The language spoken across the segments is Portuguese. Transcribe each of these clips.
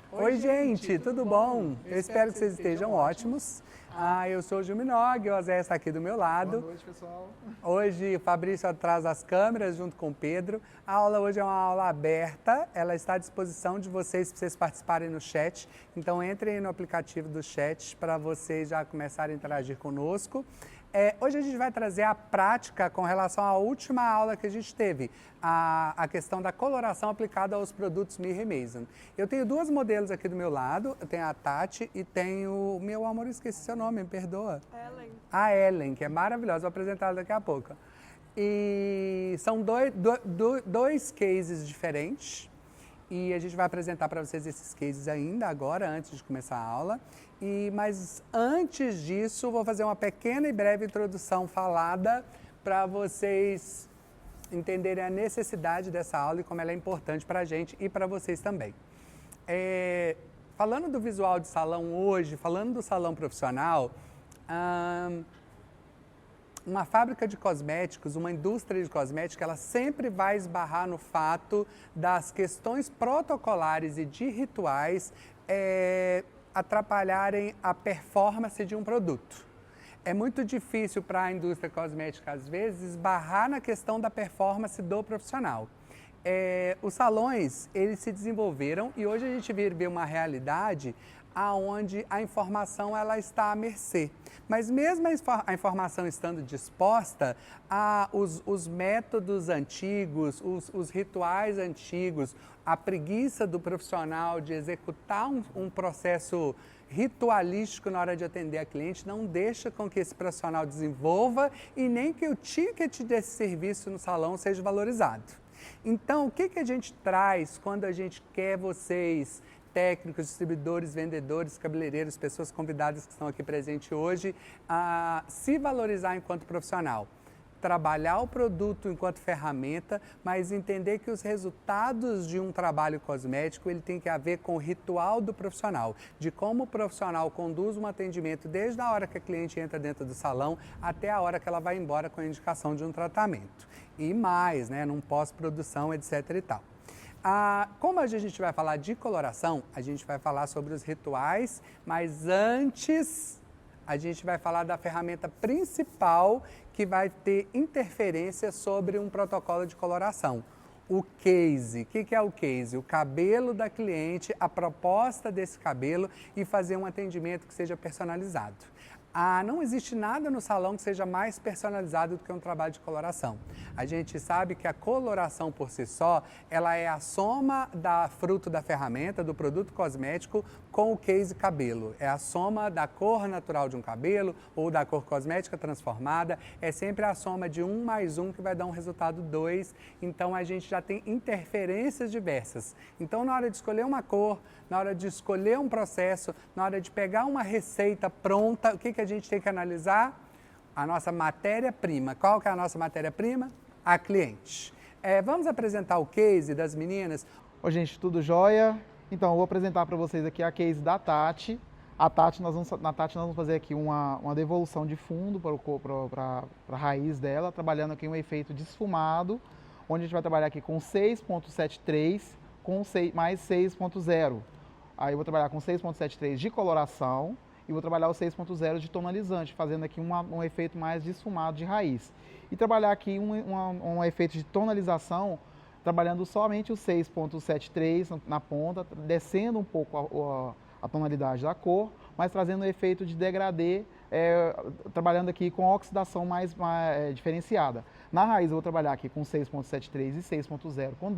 Oi, gente, tudo bom? Eu espero que vocês estejam ótimos. Eu sou o Gil Minogue, o Osé está aqui do meu lado. Boa noite, pessoal. Hoje o Fabrício atrás das câmeras junto com o Pedro. A aula hoje é uma aula aberta, ela está à disposição de vocês para vocês participarem no chat. Então entrem no aplicativo do chat para vocês já começarem a interagir conosco. Hoje a gente vai trazer a prática com relação à última aula que a gente teve, a questão da coloração aplicada aos produtos Mihra e Maison. Eu tenho duas modelos aqui do meu lado, eu tenho a Tati e tenho, meu amor, esqueci seu nome, me perdoa. Ellen. A Ellen, que é maravilhosa, vou apresentar ela daqui a pouco. E são dois cases diferentes. E a gente vai apresentar para vocês esses cases ainda agora, antes de começar a aula. Mas antes disso, vou fazer uma pequena e breve introdução falada para vocês entenderem a necessidade dessa aula e como ela é importante para a gente e para vocês também. Falando do visual de salão hoje, falando do salão profissional, uma fábrica de cosméticos, uma indústria de cosméticos, ela sempre vai esbarrar no fato das questões protocolares e de rituais atrapalharem a performance de um produto. É muito difícil para a indústria cosmética, às vezes, esbarrar na questão da performance do profissional. Os salões, eles se desenvolveram e hoje a gente vive uma realidade onde a informação ela está à mercê. Mas mesmo a informação estando disposta, os métodos antigos, os rituais antigos, a preguiça do profissional de executar um processo ritualístico na hora de atender a cliente não deixa com que esse profissional desenvolva e nem que o ticket desse serviço no salão seja valorizado. Então, o que a gente traz quando a gente quer vocês, técnicos, distribuidores, vendedores, cabeleireiros, pessoas convidadas que estão aqui presentes hoje, a se valorizar enquanto profissional? Trabalhar o produto enquanto ferramenta, mas entender que os resultados de um trabalho cosmético ele tem que ver com o ritual do profissional, de como o profissional conduz um atendimento desde a hora que a cliente entra dentro do salão até a hora que ela vai embora com a indicação de um tratamento. E mais, né, num pós-produção, etc. e tal. Como a gente vai falar de coloração, a gente vai falar sobre os rituais, mas antes a gente vai falar da ferramenta principal que vai ter interferência sobre um protocolo de coloração. O case. O que é o case? O cabelo da cliente, a proposta desse cabelo e fazer um atendimento que seja personalizado. Não existe nada no salão que seja mais personalizado do que um trabalho de coloração. A gente sabe que a coloração por si só, ela é a soma da fruto da ferramenta, do produto cosmético com o case cabelo. É a soma da cor natural de um cabelo ou da cor cosmética transformada. É sempre a soma de 1 mais 1 que vai dar um resultado 2. Então a gente já tem interferências diversas. Então na hora de escolher uma cor, na hora de escolher um processo, na hora de pegar uma receita pronta, o que a gente tem que analisar? A nossa matéria-prima. Qual que é a nossa matéria-prima? A cliente. Vamos apresentar o case das meninas. Oi, gente, tudo jóia? Então, eu vou apresentar para vocês aqui a case da Tati. Na Tati nós vamos fazer aqui uma devolução de fundo para a raiz dela, trabalhando aqui um efeito desfumado, onde a gente vai trabalhar aqui com 6.73 mais 6.0. Aí eu vou trabalhar com 6.73 de coloração e vou trabalhar o 6.0 de tonalizante, fazendo aqui um efeito mais desfumado de raiz. E trabalhar aqui um efeito de tonalização, trabalhando somente o 6.73 na ponta, descendo um pouco a tonalidade da cor, mas trazendo um efeito de degradê, trabalhando aqui com oxidação mais diferenciada. Na raiz eu vou trabalhar aqui com 6.73 e 6.0 com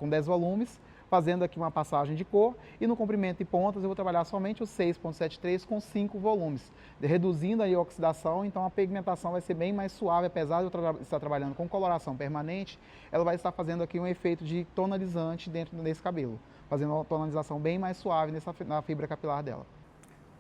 10 volumes, fazendo aqui uma passagem de cor, e no comprimento e pontas eu vou trabalhar somente o 6.73 com 5 volumes, reduzindo aí a oxidação, então a pigmentação vai ser bem mais suave, apesar de eu estar trabalhando com coloração permanente, ela vai estar fazendo aqui um efeito de tonalizante dentro desse cabelo, fazendo uma tonalização bem mais suave na fibra capilar dela.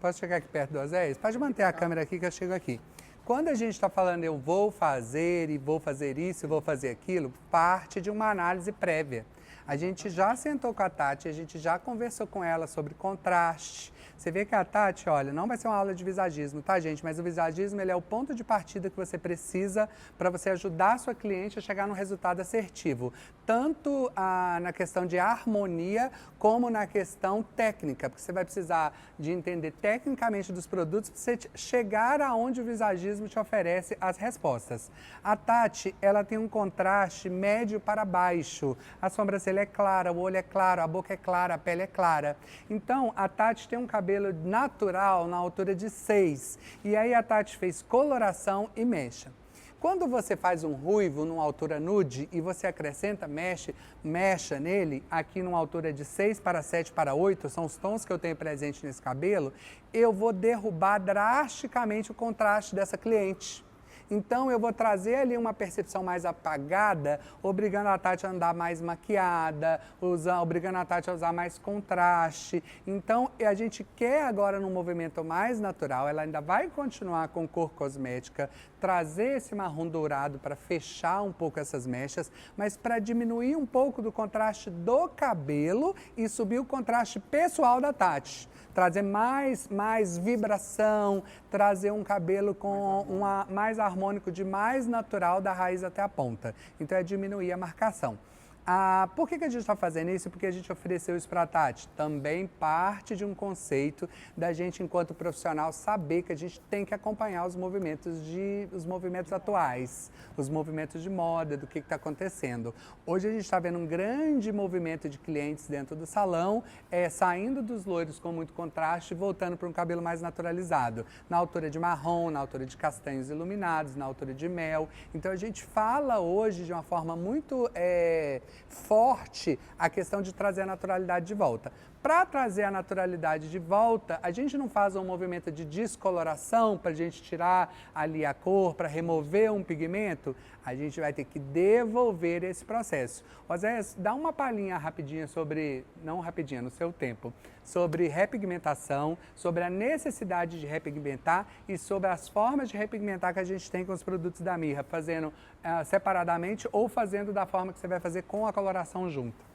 Posso chegar aqui perto do Osés? Pode manter a câmera aqui que eu chego aqui. Quando a gente está falando eu vou fazer e vou fazer isso e vou fazer aquilo, parte de uma análise prévia. A gente já sentou com a Tati, a gente já conversou com ela sobre contraste. Você vê que a Tati, olha, não vai ser uma aula de visagismo, tá, gente? Mas o visagismo, ele é o ponto de partida que você precisa para você ajudar a sua cliente a chegar num resultado assertivo. tanto na questão de harmonia como na questão técnica, porque você vai precisar de entender tecnicamente dos produtos para você chegar aonde o visagismo te oferece as respostas. A Tati, ela tem um contraste médio para baixo. A sobrancelha é clara, o olho é claro, a boca é clara, a pele é clara. Então, a Tati tem um cabelo natural na altura de 6. E aí a Tati fez coloração e mecha. Quando você faz um ruivo numa altura nude e você acrescenta mecha nele, aqui numa altura de 6 para 7 para 8, são os tons que eu tenho presente nesse cabelo, eu vou derrubar drasticamente o contraste dessa cliente. Então, eu vou trazer ali uma percepção mais apagada, obrigando a Tati a andar mais maquiada, obrigando a Tati a usar mais contraste. Então, a gente quer agora num movimento mais natural, ela ainda vai continuar com cor cosmética, trazer esse marrom dourado para fechar um pouco essas mechas, mas para diminuir um pouco do contraste do cabelo e subir o contraste pessoal da Tati. Trazer mais vibração, trazer um cabelo com mais harmônico, de mais natural da raiz até a ponta. Então é diminuir a marcação. Por que a gente está fazendo isso? Porque a gente ofereceu isso para a Tati. Também parte de um conceito da gente, enquanto profissional, saber que a gente tem que acompanhar os movimentos atuais, os movimentos de moda, do que está acontecendo. Hoje a gente está vendo um grande movimento de clientes dentro do salão, saindo dos loiros com muito contraste e voltando para um cabelo mais naturalizado, na altura de marrom, na altura de castanhos iluminados, na altura de mel. Então a gente fala hoje de uma forma muito forte a questão de trazer a naturalidade de volta. Para trazer a naturalidade de volta, a gente não faz um movimento de descoloração para a gente tirar ali a cor, para remover um pigmento, a gente vai ter que devolver esse processo. Oséias, dá uma palhinha rapidinha não rapidinha, no seu tempo, sobre repigmentação, sobre a necessidade de repigmentar e sobre as formas de repigmentar que a gente tem com os produtos da Mirra, fazendo separadamente ou fazendo da forma que você vai fazer com a coloração junto.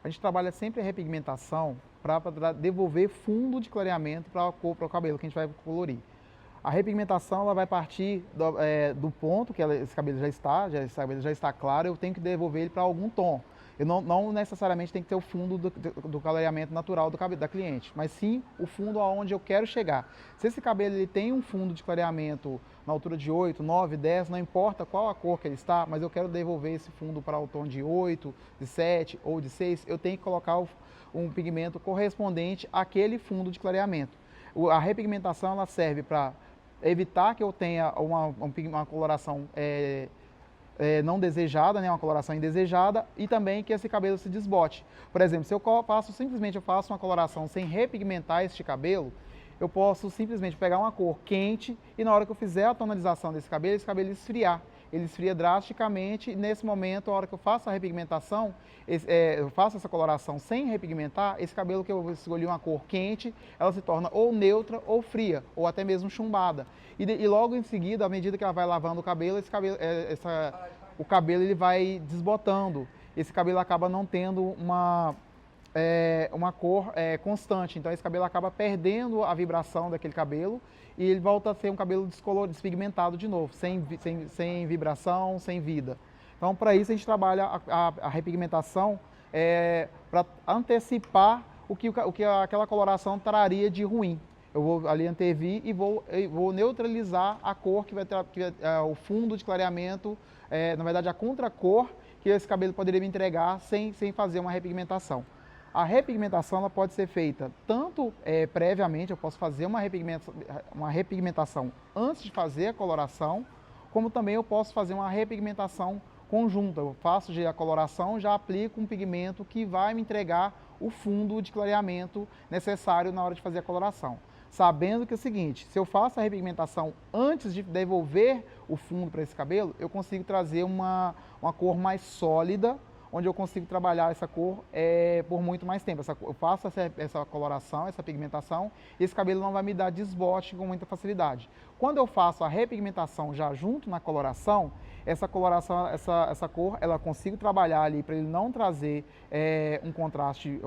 A gente trabalha sempre a repigmentação para devolver fundo de clareamento para o cabelo que a gente vai colorir. A repigmentação ela vai partir do ponto que esse cabelo já está claro, eu tenho que devolver ele para algum tom. Eu não necessariamente tem que ter o fundo do clareamento natural da cliente, mas sim o fundo aonde eu quero chegar. Se esse cabelo ele tem um fundo de clareamento na altura de 8, 9, 10, não importa qual a cor que ele está, mas eu quero devolver esse fundo para o tom de 8, de 7 ou de 6, eu tenho que colocar um pigmento correspondente àquele fundo de clareamento. A repigmentação ela serve para evitar que eu tenha uma coloração não desejada, né, uma coloração indesejada, e também que esse cabelo se desbote. Por exemplo, se eu simplesmente faço uma coloração sem repigmentar este cabelo, eu posso simplesmente pegar uma cor quente e na hora que eu fizer a tonalização desse cabelo, esse cabelo esfriar. Ele esfria drasticamente e nesse momento, a hora que eu faço a repigmentação, eu faço essa coloração sem repigmentar, esse cabelo que eu escolhi uma cor quente, ela se torna ou neutra ou fria, ou até mesmo chumbada. E logo em seguida, à medida que ela vai lavando o cabelo, o cabelo ele vai desbotando. Esse cabelo acaba não tendo uma cor constante, então esse cabelo acaba perdendo a vibração daquele cabelo e ele volta a ser um cabelo despigmentado de novo, sem vibração, sem vida. Então, para isso a gente trabalha a repigmentação para antecipar o que aquela coloração traria de ruim. Eu vou ali antevir e vou neutralizar a cor que vai ter, o fundo de clareamento, na verdade a contracor que esse cabelo poderia me entregar sem fazer uma repigmentação. A repigmentação ela pode ser feita tanto previamente, eu posso fazer uma repigmentação antes de fazer a coloração, como também eu posso fazer uma repigmentação conjunta. Eu faço a coloração, já aplico um pigmento que vai me entregar o fundo de clareamento necessário na hora de fazer a coloração. Sabendo que é o seguinte, se eu faço a repigmentação antes de devolver o fundo para esse cabelo, eu consigo trazer uma cor mais sólida, onde eu consigo trabalhar essa cor por muito mais tempo. Eu faço essa coloração, essa pigmentação, e esse cabelo não vai me dar desbote com muita facilidade. Quando eu faço a repigmentação já junto na coloração, essa coloração, essa cor, ela consigo trabalhar ali para ele não trazer um contraste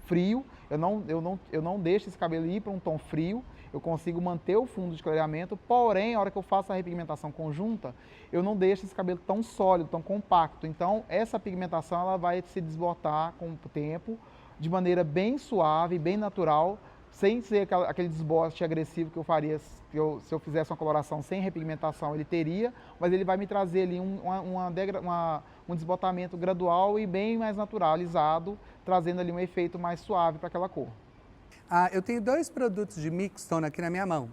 frio. Eu não deixo esse cabelo ir para um tom frio. Eu consigo manter o fundo de clareamento, porém, a hora que eu faço a repigmentação conjunta, eu não deixo esse cabelo tão sólido, tão compacto. Então, essa pigmentação ela vai se desbotar com o tempo, de maneira bem suave, bem natural, sem ser aquele desbote agressivo que eu faria se eu fizesse uma coloração sem repigmentação, ele teria, mas ele vai me trazer ali um desbotamento gradual e bem mais naturalizado, trazendo ali um efeito mais suave para aquela cor. Eu tenho dois produtos de Mixton aqui na minha mão.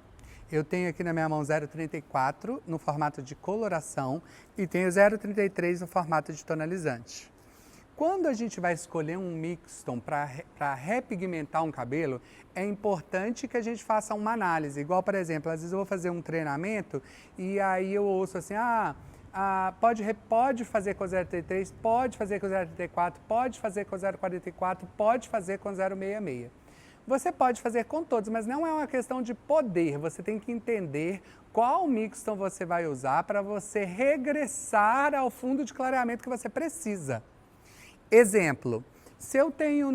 Eu tenho aqui na minha mão 0,34 no formato de coloração e tenho 0,33 no formato de tonalizante. Quando a gente vai escolher um Mixton para repigmentar um cabelo, é importante que a gente faça uma análise. Igual, por exemplo, às vezes eu vou fazer um treinamento e aí eu ouço assim, pode fazer com 0,33, pode fazer com 0,34, pode fazer com 0,44, pode fazer com 0,66. Você pode fazer com todos, mas não é uma questão de poder. Você tem que entender qual Mixton você vai usar para você regressar ao fundo de clareamento que você precisa. Exemplo, se eu tenho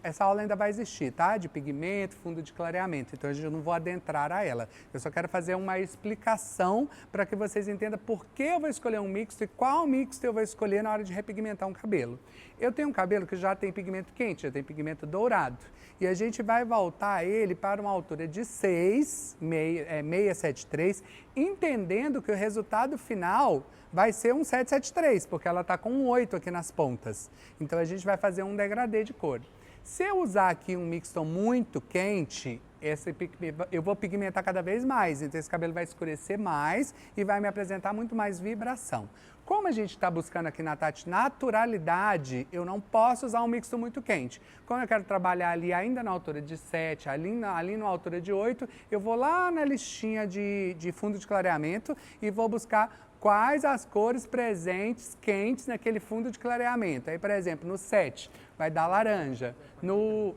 essa aula ainda vai existir, tá? De pigmento, fundo de clareamento, então eu não vou adentrar a ela. Eu só quero fazer uma explicação para que vocês entendam por que eu vou escolher um mixto e qual mixto eu vou escolher na hora de repigmentar um cabelo. Eu tenho um cabelo que já tem pigmento quente, já tem pigmento dourado, e a gente vai voltar ele para uma altura de 673, entendendo que o resultado final vai ser um 773, porque ela está com um 8 aqui nas pontas. Então a gente vai fazer um degradê de cor. Se eu usar aqui um Mixton muito quente, eu vou pigmentar cada vez mais, então esse cabelo vai escurecer mais e vai me apresentar muito mais vibração. Como a gente está buscando aqui na Tati naturalidade, eu não posso usar um Mixton muito quente. Como eu quero trabalhar ali ainda na altura de 7, ali na altura de 8, eu vou lá na listinha de fundo de clareamento e vou buscar quais as cores presentes quentes naquele fundo de clareamento. Aí, por exemplo, no 7 vai dar laranja, no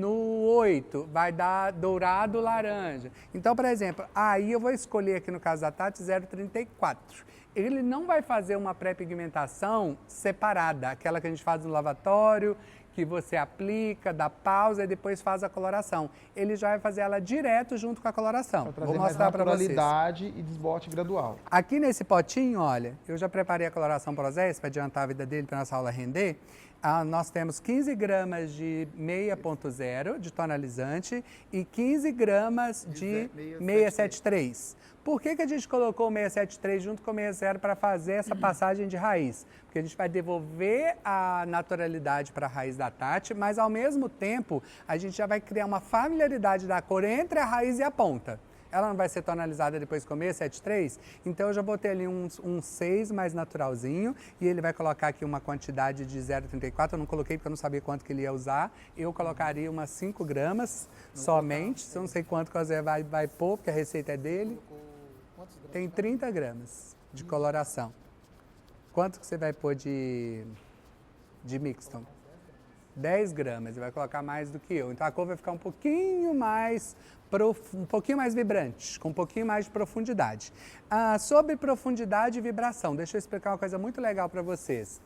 8 vai dar dourado laranja. Então, por exemplo, aí eu vou escolher aqui no caso da Tati 034. Ele não vai fazer uma pré-pigmentação separada, aquela que a gente faz no lavatório, que você aplica, dá pausa e depois faz a coloração. Ele já vai fazer ela direto junto com a coloração. Vou mostrar para vocês. Naturalidade e desbote gradual. Aqui nesse potinho, olha, eu já preparei a coloração para o Zé, para adiantar a vida dele para nossa aula render. Nós temos 15 gramas de 6.0 de tonalizante e 15 gramas de 673. Por que a gente colocou o 673 junto com o 60 para fazer essa passagem de raiz? Porque a gente vai devolver a naturalidade para a raiz da Tati, mas ao mesmo tempo a gente já vai criar uma familiaridade da cor entre a raiz e a ponta. Ela não vai ser tonalizada depois com o 673? Então eu já botei ali um 6 mais naturalzinho e ele vai colocar aqui uma quantidade de 0,34. Eu não coloquei porque eu não sabia quanto que ele ia usar. Eu colocaria umas 5 gramas somente. Eu não sei quanto que o Zé vai pôr, porque a receita é dele. Tem 30 gramas de coloração. Quanto que você vai pôr de Mixton? 10 gramas, ele vai colocar mais do que eu. Então a cor vai ficar um pouquinho mais vibrante, com um pouquinho mais de profundidade. Sobre profundidade e vibração, deixa eu explicar uma coisa muito legal para vocês.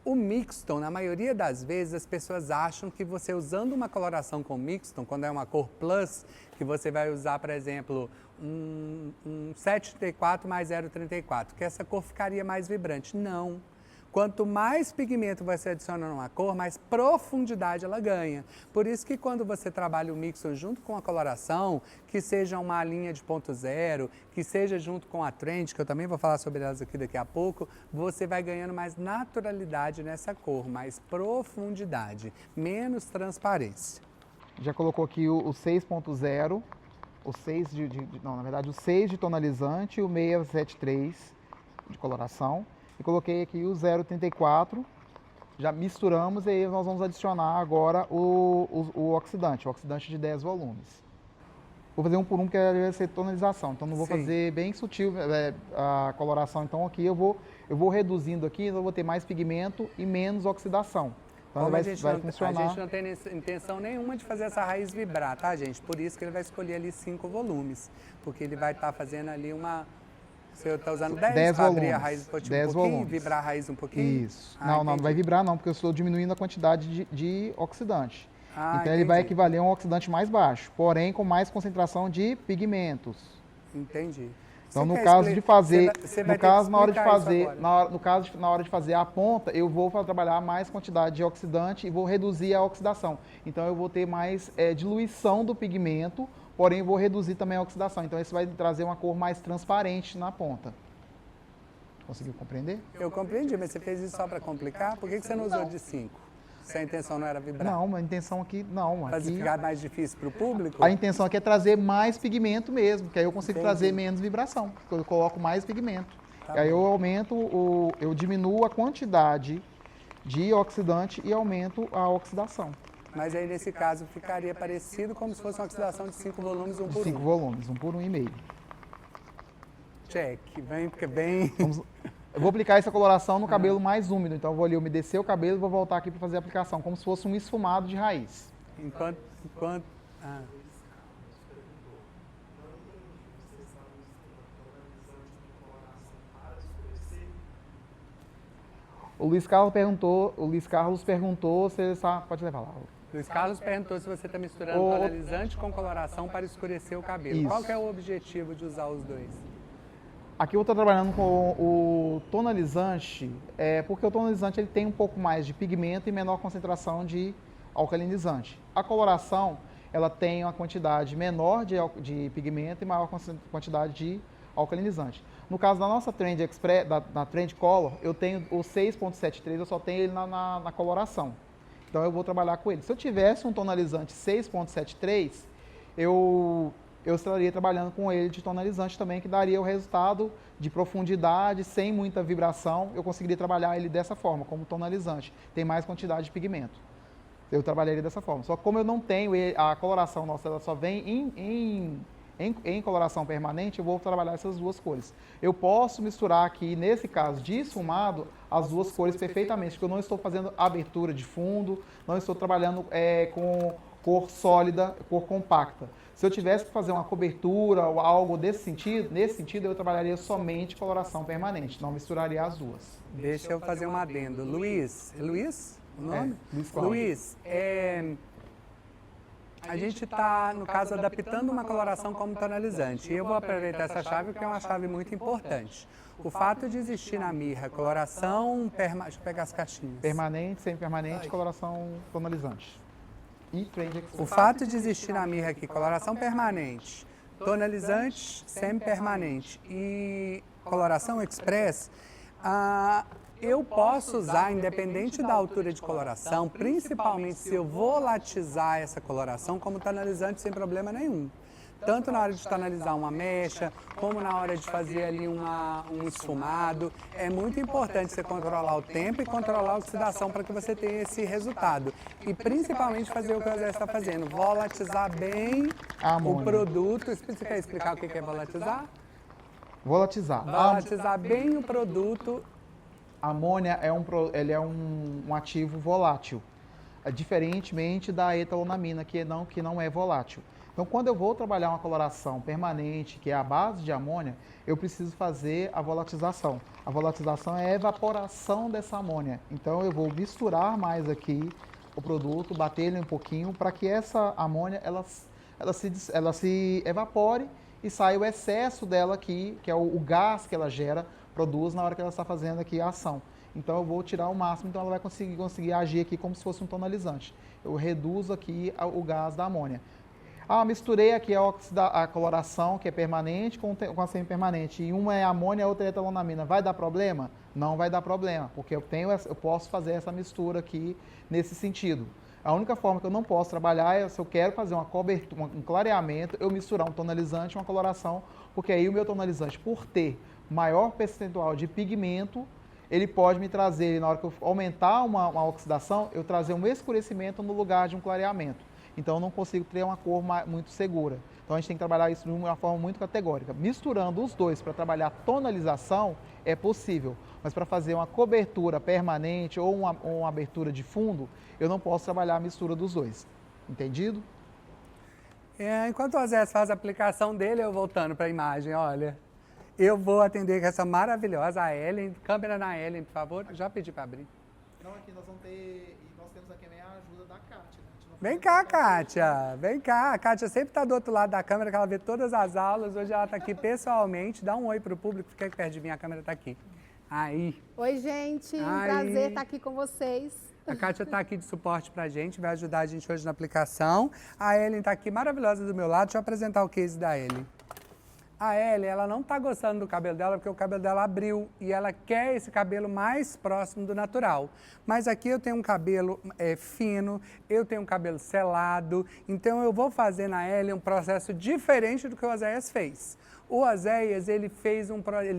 O Mixton, na maioria das vezes, as pessoas acham que você usando uma coloração com Mixton, quando é uma cor plus, que você vai usar, por exemplo, um 734 mais 034, que essa cor ficaria mais vibrante. Não. Quanto mais pigmento você adiciona numa cor, mais profundidade ela ganha. Por isso que quando você trabalha o Mixton junto com a coloração, que seja uma linha de ponto zero, que seja junto com a Trend, que eu também vou falar sobre elas aqui daqui a pouco, você vai ganhando mais naturalidade nessa cor, mais profundidade, menos transparência. Já colocou aqui o 6.0, o 6 na verdade o 6 de tonalizante e o 673 de coloração. E coloquei aqui o 0,34, já misturamos e aí nós vamos adicionar agora o oxidante de 10 volumes. Vou fazer um por um porque vai ser tonalização, então não vou fazer bem sutil a coloração. Então aqui eu vou reduzindo aqui, então eu vou ter mais pigmento e menos oxidação. Então Como vai, a gente vai não, funcionar. a gente não tem intenção nenhuma de fazer essa raiz vibrar, tá, gente? Por isso que ele vai escolher ali 5 volumes, porque ele vai estar fazendo ali uma... Você está usando 10 10 para abrir a volumes. raiz um 10 pouquinho, volumes. vibrar a raiz um pouquinho? Isso. Ah, Não, não entendi. vai vibrar não, porque eu estou diminuindo a quantidade de oxidante. Ah, Então ele vai entendi. equivaler a um oxidante mais baixo, porém com mais concentração de pigmentos. Entendi. Então, Você no quer caso de fazer, você no vai ter caso que na hora de explicar isso fazer, agora. na hora de fazer a ponta, eu vou trabalhar mais quantidade de oxidante e vou reduzir a oxidação. Então eu vou ter mais diluição do pigmento, porém vou reduzir também a oxidação. Então isso vai trazer uma cor mais transparente na ponta. Conseguiu compreender? Eu compreendi, mas você fez isso só para complicar? Por que você não usou de 5? Se a intenção não era vibrar? Não, a intenção aqui não. Para Aqui, ficar mais difícil para o público? a intenção aqui é trazer mais pigmento mesmo, que aí eu consigo Entendi. trazer menos vibração, porque eu coloco mais pigmento. Tá E aí bom. eu aumento, eu diminuo a quantidade de oxidante e aumento a oxidação. Mas aí, nesse caso, ficaria parecido como se fosse uma oxidação de 5 volumes, um De por 5 um. volumes, 1 por 1,5. Check. Vem, porque bem... Eu vou aplicar essa coloração no cabelo mais úmido, então eu vou ali umedecer o cabelo e vou voltar aqui para fazer a aplicação, como se fosse um esfumado de raiz. Enquanto... O Luiz Carlos perguntou se ele está... Pode levar lá. Luiz Carlos perguntou se você está misturando O- tonalizante com coloração para escurecer o cabelo. Isso. Qual que é o objetivo de usar os dois? Aqui eu estou trabalhando com o tonalizante, porque o tonalizante ele tem um pouco mais de pigmento e menor concentração de alcalinizante. A coloração, ela tem uma quantidade menor de pigmento e maior quantidade de alcalinizante. No caso da nossa Trend Express, da Trend Color, eu tenho o 6.73, eu só tenho ele na coloração. Então eu vou trabalhar com ele. Se eu tivesse um tonalizante 6.73, eu estaria trabalhando com ele de tonalizante também, que daria o resultado de profundidade, sem muita vibração. Eu conseguiria trabalhar ele dessa forma, como tonalizante. Tem mais quantidade de pigmento. Eu trabalharia dessa forma. Só que como eu não tenho, a coloração nossa ela só vem em coloração permanente, eu vou trabalhar essas duas cores. Eu posso misturar aqui, nesse caso de esfumado, as duas cores perfeitamente, porque eu não estou fazendo abertura de fundo, não estou trabalhando com cor sólida, cor compacta. Se eu tivesse que fazer uma cobertura ou algo nesse sentido, eu trabalharia somente coloração permanente, não misturaria as duas. Deixa eu fazer um adendo. Luiz, é Luiz o nome? Luiz Cláudio. Luiz, a gente está, no caso, adaptando uma coloração como tonalizante. E eu vou aproveitar essa chave, porque é uma chave muito importante. O fato de existir na mirra coloração deixa eu pegar as caixinhas. Permanente, semi-permanente, coloração tonalizante. E Trend Express. O fato de existir na mirra aqui coloração permanente, tonalizante semi-permanente e coloração express, eu posso usar, independente da altura de coloração, principalmente se eu volatizar essa coloração, como tonalizante sem problema nenhum. Tanto na hora de tonalizar uma mecha, como na hora de fazer ali um esfumado. É muito importante você controlar o tempo e controlar a oxidação para que você tenha esse resultado. E principalmente fazer o que o José está fazendo, volatizar bem o produto. Você quer explicar o que é volatizar? Volatizar. Volatizar bem o produto. A amônia ele é um ativo volátil, diferentemente da etalonamina, que não é volátil. Então, quando eu vou trabalhar uma coloração permanente, que é a base de amônia, eu preciso fazer a volatização. A volatização é a evaporação dessa amônia. Então, eu vou misturar mais aqui o produto, bater ele um pouquinho, para que essa amônia ela se evapore e saia o excesso dela aqui, que é o gás que ela produz na hora que ela está fazendo aqui a ação. Então eu vou tirar o máximo, então ela vai conseguir agir aqui como se fosse um tonalizante. Eu reduzo aqui o gás da amônia. Misturei aqui a coloração, que é permanente, com a semi-permanente, e uma é amônia e a outra é etalonamina. Vai dar problema? Não vai dar problema, porque eu posso fazer essa mistura aqui nesse sentido. A única forma que eu não posso trabalhar é se eu quero fazer uma cobertura, um clareamento, eu misturar um tonalizante e uma coloração, porque aí o meu tonalizante, por ter maior percentual de pigmento, ele pode me trazer, na hora que eu aumentar uma oxidação, eu trazer um escurecimento no lugar de um clareamento. Então eu não consigo ter uma cor muito segura. Então a gente tem que trabalhar isso de uma forma muito categórica. Misturando os dois para trabalhar tonalização é possível, mas para fazer uma cobertura permanente ou uma abertura de fundo, eu não posso trabalhar a mistura dos dois. Entendido? Enquanto o Osés faz a aplicação dele, eu voltando para a imagem, olha. Eu vou atender com essa maravilhosa, a Ellen. Câmera na Ellen, por favor. Já pedi para abrir. Não, aqui nós vamos ter, e nós temos aqui também a ajuda da Kátia. Vem cá, Kátia. Vem cá. A Kátia sempre está do outro lado da câmera, que ela vê todas as aulas. Hoje ela está aqui pessoalmente. Dá um oi para o público, fica aqui perto de mim, a câmera está aqui. Aí. Oi, gente. Um prazer estar aqui com vocês. A Kátia está aqui de suporte para a gente, vai ajudar a gente hoje na aplicação. A Ellen está aqui maravilhosa do meu lado. Deixa eu apresentar o case da Ellen. A Ellen, ela não está gostando do cabelo dela porque o cabelo dela abriu e ela quer esse cabelo mais próximo do natural. Mas aqui eu tenho um cabelo fino, eu tenho um cabelo selado, então eu vou fazer na Ellen um processo diferente do que o Oséias fez. O Oséias, ele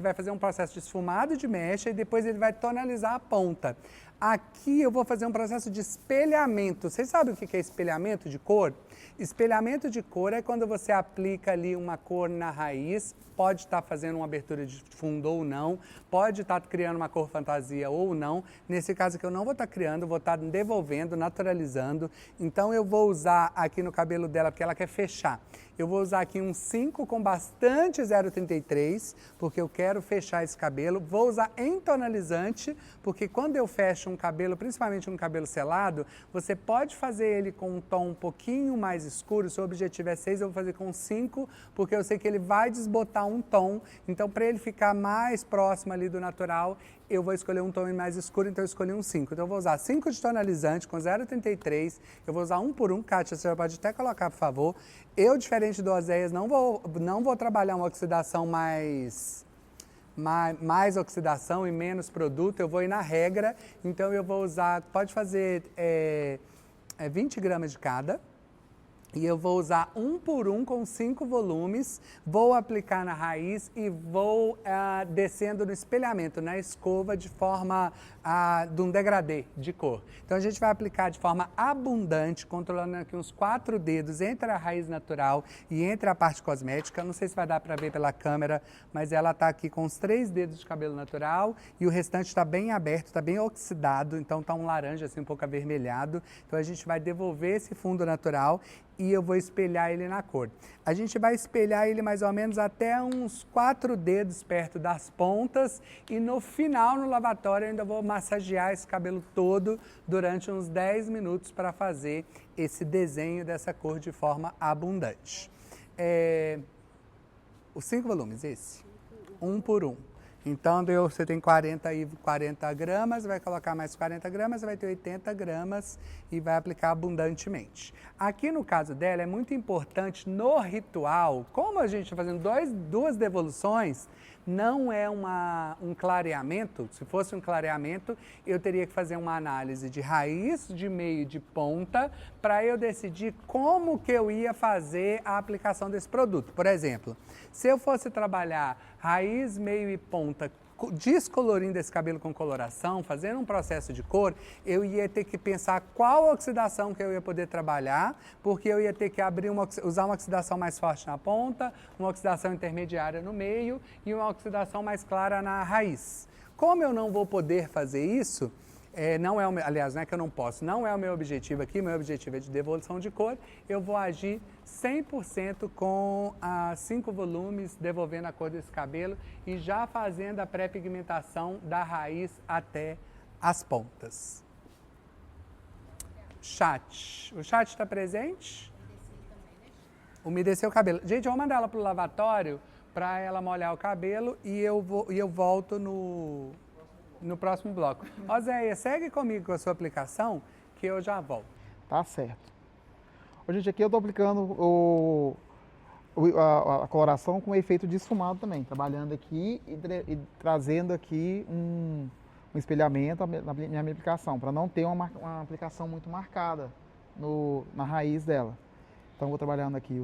vai fazer um processo de esfumado de mecha e depois ele vai tonalizar a ponta. Aqui eu vou fazer um processo de espelhamento. Vocês sabem o que é espelhamento de cor? Espelhamento de cor é quando você aplica ali uma cor na raiz, pode estar fazendo uma abertura de fundo ou não, pode estar criando uma cor fantasia ou não. Nesse caso aqui eu não vou estar criando, vou estar devolvendo, naturalizando. Então eu vou usar aqui no cabelo dela, porque ela quer fechar. Eu vou usar aqui um 5 com bastante 0,33, porque eu quero fechar esse cabelo. Vou usar em tonalizante, porque quando eu fecho um cabelo, principalmente um cabelo selado, você pode fazer ele com um tom um pouquinho mais escuro. Se o objetivo é 6, eu vou fazer com 5, porque eu sei que ele vai desbotar um tom. Então, para ele ficar mais próximo ali do natural, eu vou escolher um tom mais escuro, então eu escolhi um 5. Então eu vou usar 5 de tonalizante com 0,33, eu vou usar 1 por 1, Kátia, você pode até colocar, por favor. Eu, diferente do Oséias, não vou trabalhar uma oxidação mais oxidação e menos produto, eu vou ir na regra, então eu vou usar, pode fazer 20 gramas de cada. E eu vou usar 1 por 1 com 5 volumes, vou aplicar na raiz e vou descendo no espelhamento, na escova, de forma de um degradê de cor. Então a gente vai aplicar de forma abundante, controlando aqui uns 4 dedos entre a raiz natural e entre a parte cosmética. Não sei se vai dar para ver pela câmera, mas ela está aqui com os 3 dedos de cabelo natural e o restante está bem aberto, está bem oxidado, então está um laranja assim um pouco avermelhado. Então a gente vai devolver esse fundo natural e eu vou espelhar ele na cor. A gente vai espelhar ele mais ou menos até uns 4 dedos perto das pontas e no final, no lavatório, eu ainda vou massagear esse cabelo todo durante uns 10 minutos para fazer esse desenho dessa cor de forma abundante. Os 5 volumes, esse? 1 por 1. Então, você tem 40 gramas, vai colocar mais 40 gramas, vai ter 80 gramas e vai aplicar abundantemente. Aqui no caso dela, é muito importante no ritual, como a gente está fazendo duas devoluções, não é um clareamento. Se fosse um clareamento, eu teria que fazer uma análise de raiz, de meio e de ponta, para eu decidir como que eu ia fazer a aplicação desse produto. Por exemplo, se eu fosse trabalhar raiz, meio e ponta, descolorindo esse cabelo com coloração, fazendo um processo de cor, eu ia ter que pensar qual oxidação que eu ia poder trabalhar, porque eu ia ter que usar uma oxidação mais forte na ponta, uma oxidação intermediária no meio e uma oxidação mais clara na raiz. Como eu não vou poder fazer isso, aliás, não é que eu não posso, não é o meu objetivo aqui, meu objetivo é de devolução de cor, eu vou agir 100% com 5 volumes, devolvendo a cor desse cabelo e já fazendo a pré-pigmentação da raiz até as pontas. Chat. O chat está presente? Umedeceu o cabelo. Gente, eu vou mandar ela para o lavatório para ela molhar o cabelo e eu volto no próximo bloco. Oséias, segue comigo com a sua aplicação que eu já volto. Tá certo. Gente, aqui eu estou aplicando a coloração com efeito de esfumado também, trabalhando aqui e trazendo aqui um espelhamento na minha aplicação, para não ter uma aplicação muito marcada na raiz dela. Então, vou trabalhando aqui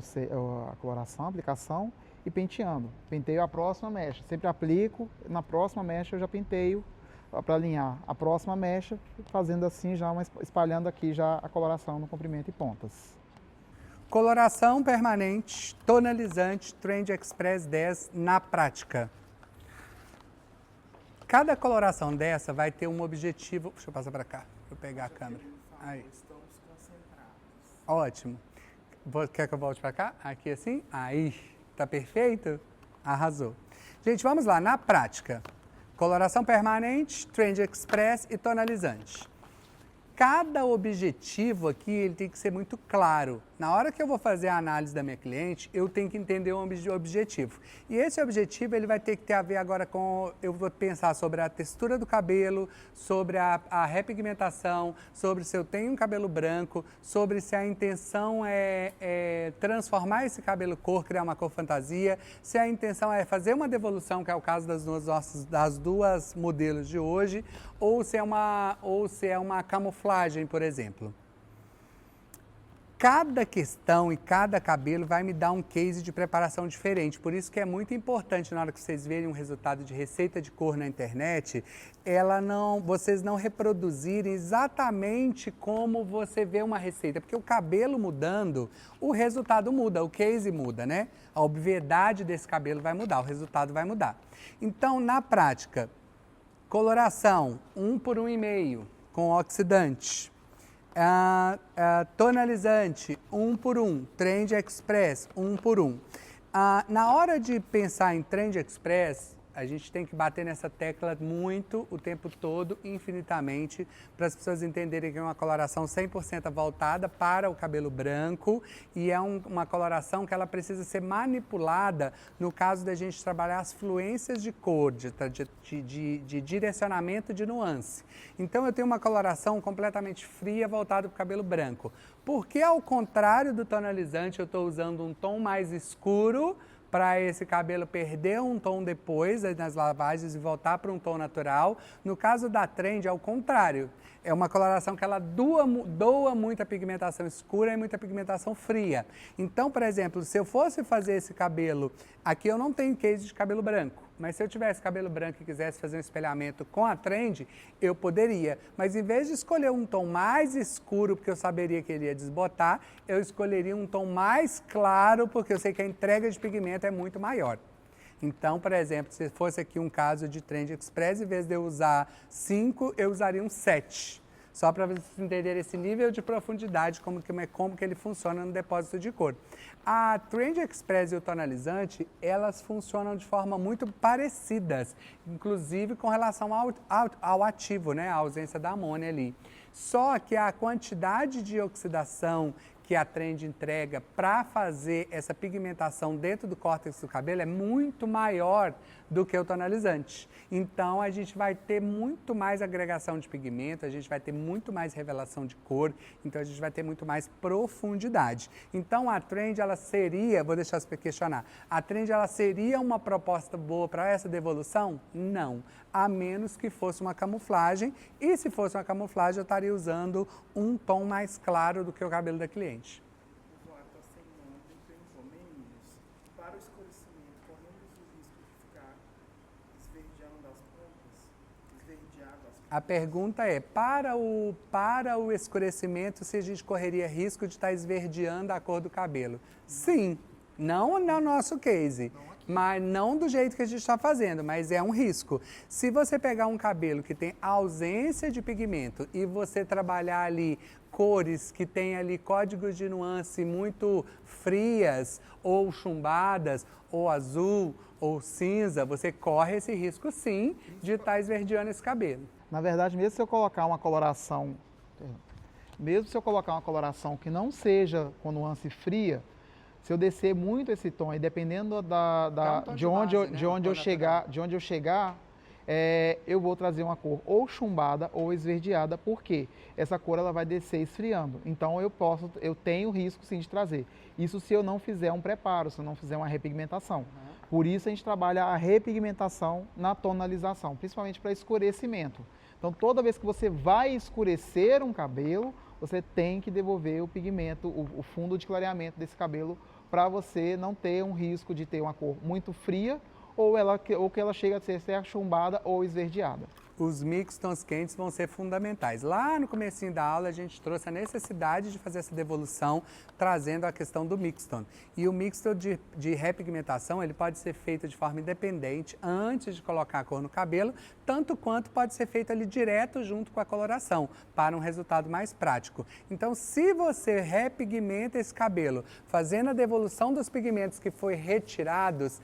a coloração, a aplicação e penteando. Penteio a próxima mecha. Sempre aplico, na próxima mecha eu já penteio para alinhar a próxima mecha, fazendo assim, já espalhando aqui já a coloração no comprimento e pontas. Coloração permanente, tonalizante, Trend Express 10 na prática. Cada coloração dessa vai ter um objetivo... Deixa eu passar para cá, para eu pegar a câmera. Aí. Estamos concentrados. Ótimo. Quer que eu volte para cá? Aqui assim? Aí. Tá perfeito? Arrasou. Gente, vamos lá. Na prática. Coloração permanente, Trend Express e tonalizante. Cada objetivo aqui ele tem que ser muito claro. Na hora que eu vou fazer a análise da minha cliente, eu tenho que entender o objetivo. E esse objetivo ele vai ter que ter a ver agora com... Eu vou pensar sobre a textura do cabelo, sobre a repigmentação, sobre se eu tenho um cabelo branco, sobre se a intenção é transformar esse cabelo cor, criar uma cor fantasia, se a intenção é fazer uma devolução, que é o caso das duas modelos de hoje, ou se é uma camuflagem, por exemplo. Cada questão e cada cabelo vai me dar um case de preparação diferente. Por isso que é muito importante, na hora que vocês verem um resultado de receita de cor na internet, vocês não reproduzirem exatamente como você vê uma receita. Porque o cabelo mudando, o resultado muda, o case muda, né? A obviedade desse cabelo vai mudar, o resultado vai mudar. Então, na prática, coloração 1 por 1,5 com oxidante. Tonalizante, 1 por 1, Trend Express, 1 por 1. Na hora de pensar em Trend Express, a gente tem que bater nessa tecla muito, o tempo todo, infinitamente, para as pessoas entenderem que é uma coloração 100% voltada para o cabelo branco e é uma coloração que ela precisa ser manipulada no caso da gente trabalhar as fluências de cor, de direcionamento de nuance. Então eu tenho uma coloração completamente fria voltada para o cabelo branco. Porque ao contrário do tonalizante eu estou usando um tom mais escuro para esse cabelo perder um tom depois nas lavagens e voltar para um tom natural. No caso da Trend, é o contrário. É uma coloração que ela doa muita pigmentação escura e muita pigmentação fria. Então, por exemplo, se eu fosse fazer esse cabelo... Aqui eu não tenho case de cabelo branco, mas se eu tivesse cabelo branco e quisesse fazer um espelhamento com a Trend, eu poderia. Mas em vez de escolher um tom mais escuro, porque eu saberia que ele ia desbotar, eu escolheria um tom mais claro, porque eu sei que a entrega de pigmento é muito maior. Então, por exemplo, se fosse aqui um caso de Trend Express, em vez de eu usar 5, eu usaria um 7. Só para vocês entenderem esse nível de profundidade, como que ele funciona no depósito de cor. A Trend Express e o tonalizante, elas funcionam de forma muito parecidas, inclusive com relação ao ativo, né? A ausência da amônia ali. Só que a quantidade de oxidação que a Trend entrega para fazer essa pigmentação dentro do córtex do cabelo é muito maior do que o tonalizante. Então, a gente vai ter muito mais agregação de pigmento, a gente vai ter muito mais revelação de cor, então a gente vai ter muito mais profundidade. Então, a Trend, ela seria, vou deixar você questionar, a Trend, ela seria uma proposta boa para essa devolução? Não, a menos que fosse uma camuflagem, e se fosse uma camuflagem, eu estaria usando um tom mais claro do que o cabelo da cliente. Para o escurecimento, corremos o risco de ficar esverdeando as pontas, esverdeado as pontas. A pergunta é, para o escurecimento, se a gente correria risco de estar esverdeando a cor do cabelo? Sim, não no nosso case, mas não do jeito que a gente está fazendo, mas é um risco. Se você pegar um cabelo que tem ausência de pigmento e você trabalhar ali cores que tem ali códigos de nuance muito frias ou chumbadas, ou azul, ou cinza, você corre esse risco sim de estar esverdeando esse cabelo. Na verdade, mesmo se eu colocar uma coloração, que não seja com nuance fria, se eu descer muito esse tom, e dependendo de onde eu chegar, eu vou trazer uma cor ou chumbada ou esverdeada, porque essa cor ela vai descer esfriando. Então eu tenho risco sim de trazer. Isso se eu não fizer um preparo, se eu não fizer uma repigmentação. Por isso a gente trabalha a repigmentação na tonalização, principalmente para escurecimento. Então toda vez que você vai escurecer um cabelo, você tem que devolver o pigmento, o fundo de clareamento desse cabelo, para você não ter um risco de ter uma cor muito fria ou que ela chega a ser chumbada ou esverdeada. os mixtons quentes vão ser fundamentais. Lá no comecinho da aula a gente trouxe a necessidade de fazer essa devolução, trazendo a questão do mixton. E o mixton de repigmentação, ele pode ser feito de forma independente, antes de colocar a cor no cabelo, tanto quanto pode ser feito ali direto junto com a coloração, para um resultado mais prático. Então, se você repigmenta esse cabelo, fazendo a devolução dos pigmentos que foi retirados,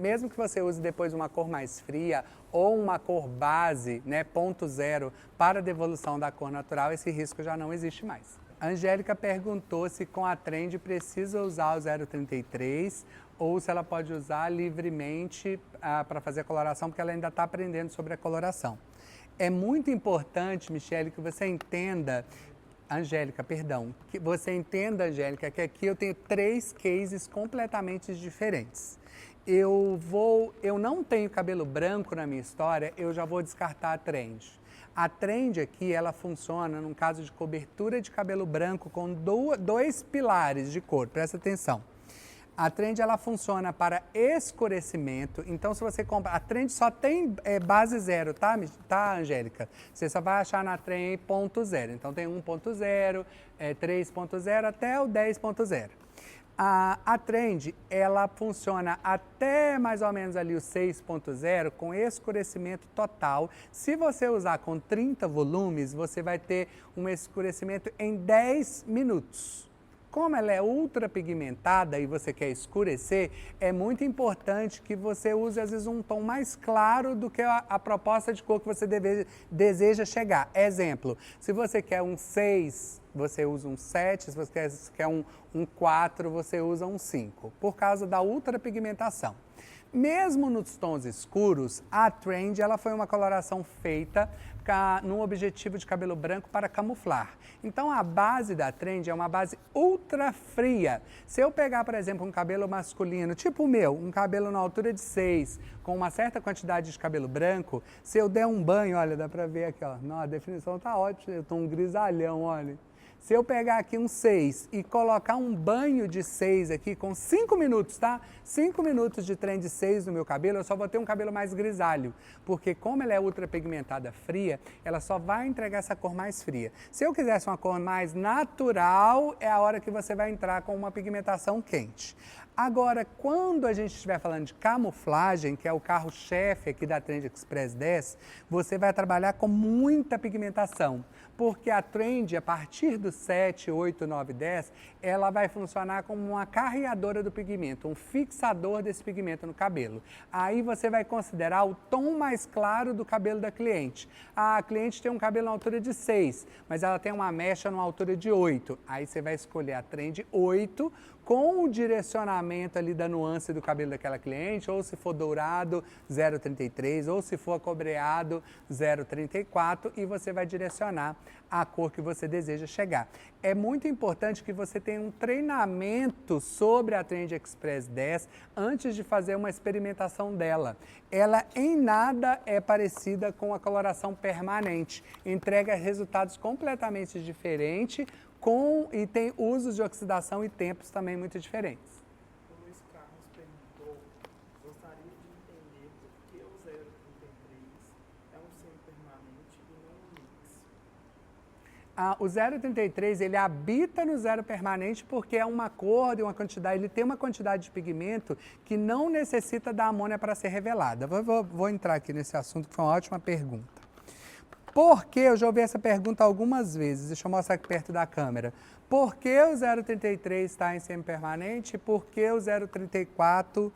mesmo que você use depois uma cor mais fria ou uma cor base, né, ponto zero, para a devolução da cor natural, esse risco já não existe mais. A Angélica perguntou se com a Trend precisa usar o 033 ou se ela pode usar livremente para fazer a coloração, porque ela ainda está aprendendo sobre a coloração. É muito importante, Michele, que você entenda, Angélica, que você entenda, Angélica, que aqui eu tenho 3 cases completamente diferentes. Eu não tenho cabelo branco na minha história, eu já vou descartar a Trend. A Trend aqui, ela funciona num caso de cobertura de cabelo branco com 2 pilares de cor, presta atenção. A Trend, ela funciona para escurecimento, então se você compra, a Trend só tem base zero, tá, Angélica? Você só vai achar na Trend ponto zero, então tem 1.0, 3.0 até o 10.0. A Trend, ela funciona até mais ou menos ali o 6.0 com escurecimento total. Se você usar com 30 volumes, você vai ter um escurecimento em 10 minutos. Como ela é ultra pigmentada e você quer escurecer, é muito importante que você use, às vezes, um tom mais claro do que a proposta de cor que você deseja chegar. Exemplo, se você quer um 6, você usa um 7, se você quer um 4, você usa um 5, por causa da ultra pigmentação. Mesmo nos tons escuros, a Trend, ela foi uma coloração feita no objetivo de cabelo branco para camuflar. Então, a base da Trend é uma base ultra fria. Se eu pegar, por exemplo, um cabelo masculino, tipo o meu, um cabelo na altura de 6, com uma certa quantidade de cabelo branco, se eu der um banho, olha, dá pra ver aqui, ó, não, a definição tá ótima, eu tô um grisalhão, olha. Se eu pegar aqui um 6 e colocar um banho de 6 aqui com 5 minutos, tá? 5 minutos de Trend 6 no meu cabelo, eu só vou ter um cabelo mais grisalho. Porque como ela é ultra pigmentada fria, ela só vai entregar essa cor mais fria. Se eu quisesse uma cor mais natural, é a hora que você vai entrar com uma pigmentação quente. Agora, quando a gente estiver falando de camuflagem, que é o carro-chefe aqui da Trend Express 10, você vai trabalhar com muita pigmentação. Porque a Trend, a partir do 7, 8, 9, 10, ela vai funcionar como uma carreadora do pigmento, um fixador desse pigmento no cabelo. Aí você vai considerar o tom mais claro do cabelo da cliente. A cliente tem um cabelo na altura de 6, mas ela tem uma mecha na altura de 8. Aí você vai escolher a Trend 8, com o direcionamento ali da nuance do cabelo daquela cliente, ou se for dourado, 0,33, ou se for acobreado, 0,34, e você vai direcionar a cor que você deseja chegar. É muito importante que você tenha um treinamento sobre a Trend Express 10 antes de fazer uma experimentação dela. Ela em nada é parecida com a coloração permanente, entrega resultados completamente diferentes, e tem usos de oxidação e tempos também muito diferentes. O Luiz Carlos perguntou, gostaria de entender por que o 0,33 é um semi-permanente e não um mix. O 0,33 ele habita no zero permanente porque é uma cor e uma quantidade, ele tem uma quantidade de pigmento que não necessita da amônia para ser revelada. Vou entrar aqui nesse assunto que foi uma ótima pergunta. Porque eu já ouvi essa pergunta algumas vezes, deixa eu mostrar aqui perto da câmera. Por que o 0,33 está em semi-permanente e por que o 0,34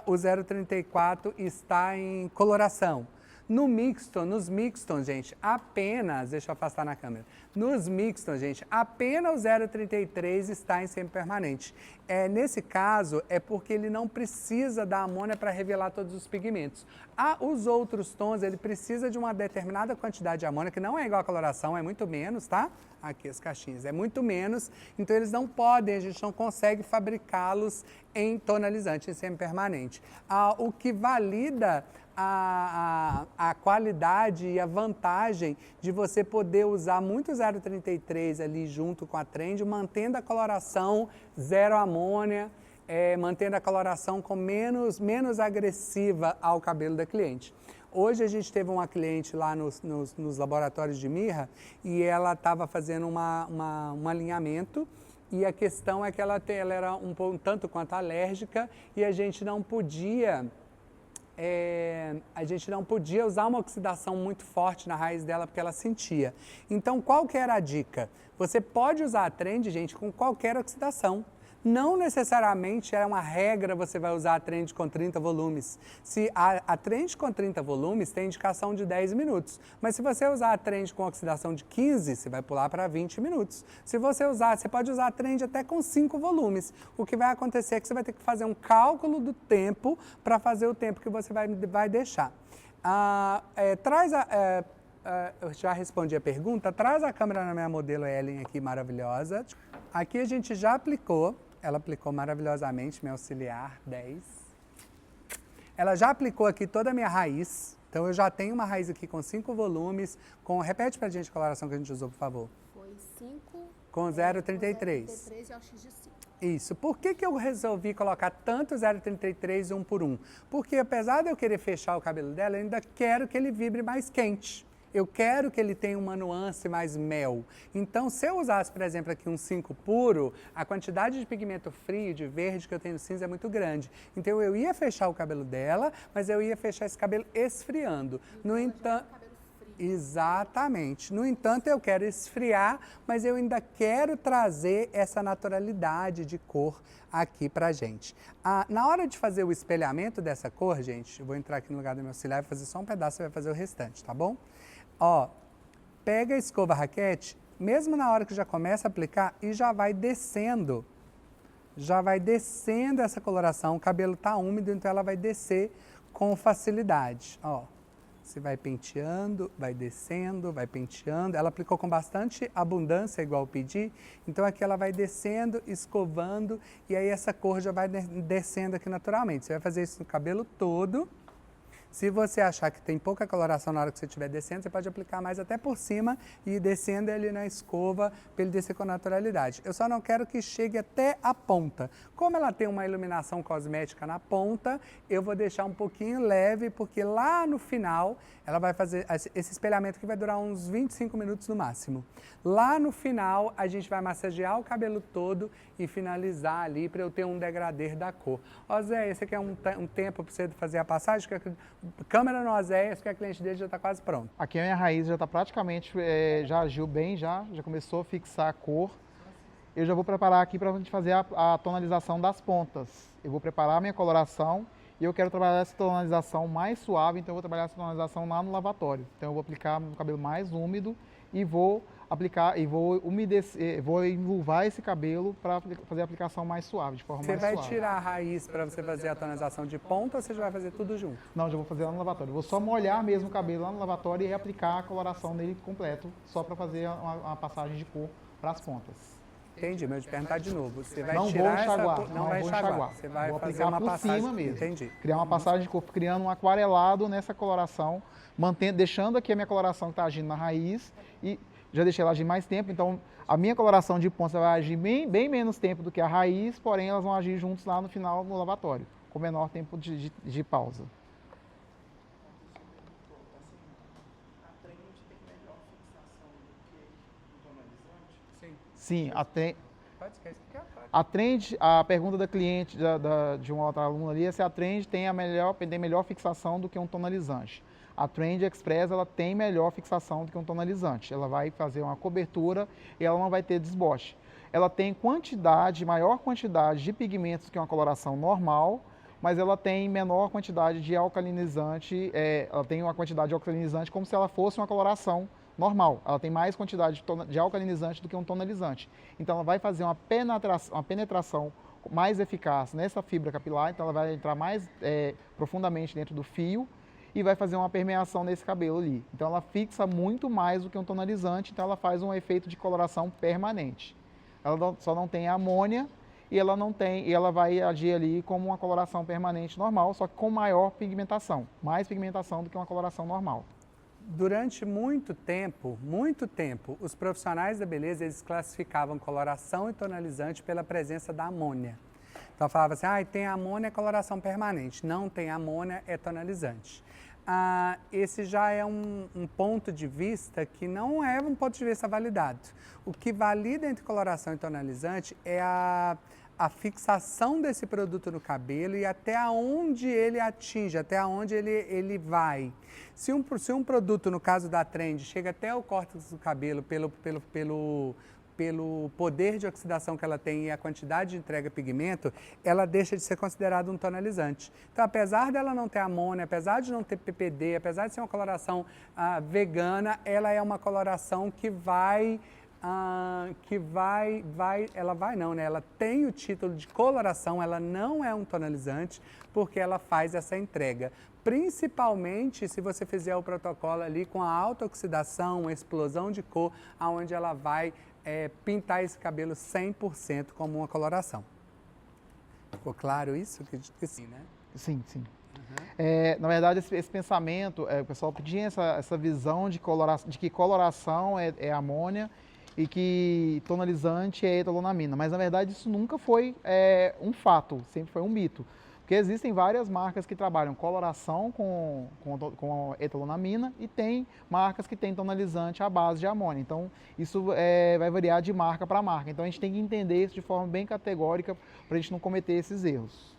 o 0,34 está em coloração? Nos mixtons, gente, apenas, deixa eu afastar na câmera, nos mixtons, gente, apenas o 0,33 está em semi-permanente. Nesse caso, é porque ele não precisa da amônia para revelar todos os pigmentos. Os outros tons, ele precisa de uma determinada quantidade de amônia, que não é igual à coloração, é muito menos, tá? Aqui as caixinhas, é muito menos, então eles não podem, a gente não consegue fabricá-los em tonalizante, em semi-permanente. O que valida a qualidade e a vantagem de você poder usar muito 0,33 ali junto com a Trend, mantendo a coloração zero amônia, mantendo a coloração com menos agressiva ao cabelo da cliente. Hoje a gente teve uma cliente lá nos laboratórios de mirra e ela estava fazendo um alinhamento e a questão é que ela era um tanto quanto alérgica e a gente não podia usar uma oxidação muito forte na raiz dela porque ela sentia. Então, qual que era a dica? Você pode usar a Trend, gente, com qualquer oxidação. Não necessariamente é uma regra você vai usar a Trend com 30 volumes. Se a Trend com 30 volumes tem indicação de 10 minutos, mas se você usar a Trend com oxidação de 15, você vai pular para 20 minutos. Se você pode usar a Trend até com 5 volumes. O que vai acontecer é que você vai ter que fazer um cálculo do tempo para fazer o tempo que você vai deixar. Eu já respondi a pergunta. Traz a câmera na minha modelo Ellen aqui, maravilhosa. Aqui a gente já aplicou. Ela aplicou maravilhosamente, minha auxiliar 10. Ela já aplicou aqui toda a minha raiz. Então, eu já tenho uma raiz aqui com 5 volumes. Repete pra gente a coloração que a gente usou, por favor. Foi 5... Com 0,33. 0,33 e o X de 5. Isso. Por que eu resolvi colocar tanto 0,33 um por um? Porque apesar de eu querer fechar o cabelo dela, eu ainda quero que ele vibre mais quente. Eu quero que ele tenha uma nuance mais mel. Então, se eu usasse, por exemplo, aqui um 5 puro, a quantidade de pigmento frio, de verde que eu tenho no cinza é muito grande. Então, eu ia fechar o cabelo dela, mas eu ia fechar esse cabelo esfriando. No entanto... Exatamente. No entanto, eu quero esfriar, mas eu ainda quero trazer essa naturalidade de cor aqui pra gente. Na hora de fazer o espelhamento dessa cor, gente, eu vou entrar aqui no lugar do meu auxiliar e fazer só um pedaço, você vai fazer o restante, tá bom? Ó, pega a escova raquete, mesmo na hora que já começa a aplicar, e já vai descendo. Já vai descendo essa coloração, o cabelo tá úmido, então ela vai descer com facilidade, ó. Você vai penteando, vai descendo, vai penteando. Ela aplicou com bastante abundância, igual eu pedi. Então, aqui ela vai descendo, escovando, e aí essa cor já vai descendo aqui naturalmente. Você vai fazer isso no cabelo todo. Se você achar que tem pouca coloração na hora que você estiver descendo, você pode aplicar mais até por cima e ir descendo ele na escova para ele descer com naturalidade. Eu só não quero que chegue até a ponta. Como ela tem uma iluminação cosmética na ponta, eu vou deixar um pouquinho leve, porque lá no final ela vai fazer esse espelhamento que vai durar uns 25 minutos no máximo. Lá no final, a gente vai massagear o cabelo todo e finalizar ali para eu ter um degradê da cor. Ó, Zé, você quer um tempo para você fazer a passagem? Câmera no Oséias, que a cliente dele já está quase pronta. Aqui a minha raiz já está praticamente, já agiu bem, já começou a fixar a cor. Eu já vou preparar aqui para a gente fazer a tonalização das pontas. Eu vou preparar a minha coloração e eu quero trabalhar essa tonalização mais suave, então eu vou trabalhar essa tonalização lá no lavatório. Então eu vou aplicar no cabelo mais úmido e vou aplicar e vou umedecer, vou enluvar esse cabelo para fazer a aplicação mais suave, de forma mais suave. Você vai tirar a raiz para você fazer a tonalização de ponta ou você já vai fazer tudo junto? Não, já vou fazer lá no lavatório. Eu vou só molhar mesmo o cabelo lá no lavatório e aplicar a coloração dele completo, só para fazer uma passagem de cor para as pontas. Entendi, mas eu te perguntar de novo. Você vai não tirar vou enxaguar, essa... Não vai enxaguar. Você vai vou fazer aplicar uma por passagem... cima mesmo. Entendi. Criar uma passagem de cor, criando um aquarelado nessa coloração, deixando aqui a minha coloração que está agindo na raiz e já deixei ela agir mais tempo, então a minha coloração de ponta vai agir bem menos tempo do que a raiz, porém elas vão agir juntos lá no final no lavatório, com menor tempo de pausa. A Trend tem melhor fixação do que o tonalizante? Sim, Pode explicar, pode. a Trend, a pergunta da cliente, de uma outra aluna ali, é se a Trend tem melhor fixação do que um tonalizante. A Trend Express ela tem melhor fixação do que um tonalizante. Ela vai fazer uma cobertura e ela não vai ter desbote. Ela tem maior quantidade de pigmentos que uma coloração normal, mas ela tem menor quantidade de alcalinizante. Ela tem uma quantidade de alcalinizante como se ela fosse uma coloração normal. Ela tem mais quantidade de alcalinizante do que um tonalizante. Então ela vai fazer uma penetração mais eficaz nessa fibra capilar, então ela vai entrar mais profundamente dentro do fio e vai fazer uma permeação nesse cabelo ali. Então ela fixa muito mais do que um tonalizante, então ela faz um efeito de coloração permanente. Ela só não tem amônia e ela vai agir ali como uma coloração permanente normal, só que com maior pigmentação, mais pigmentação do que uma coloração normal. Durante muito tempo, os profissionais da beleza, eles classificavam coloração e tonalizante pela presença da amônia. Então falava assim, tem amônia, é coloração permanente. Não tem amônia, é tonalizante. esse já é um ponto de vista que não é um ponto de vista validado. O que valida entre coloração e tonalizante é a fixação desse produto no cabelo e até onde ele atinge, até onde ele vai. Se um produto, no caso da Trend, chega até o córtex do cabelo pelo poder de oxidação que ela tem e a quantidade de entrega de pigmento, ela deixa de ser considerada um tonalizante. Então, apesar dela não ter amônia, apesar de não ter PPD, apesar de ser uma coloração vegana, ela é uma coloração que ela tem o título de coloração, ela não é um tonalizante, porque ela faz essa entrega. Principalmente se você fizer o protocolo ali com a alta oxidação, uma explosão de cor, onde ela vai pintar esse cabelo 100% como uma coloração. Ficou claro isso? Acredito que sim, né? Sim, sim. Na verdade, esse pensamento, o pessoal tinha essa visão de que coloração é amônia e que tonalizante é etalonamina, mas na verdade isso nunca foi um fato, sempre foi um mito. Porque existem várias marcas que trabalham coloração com etalonamina e tem marcas que têm tonalizante à base de amônia. Então, isso vai variar de marca para marca. Então, a gente tem que entender isso de forma bem categórica para a gente não cometer esses erros.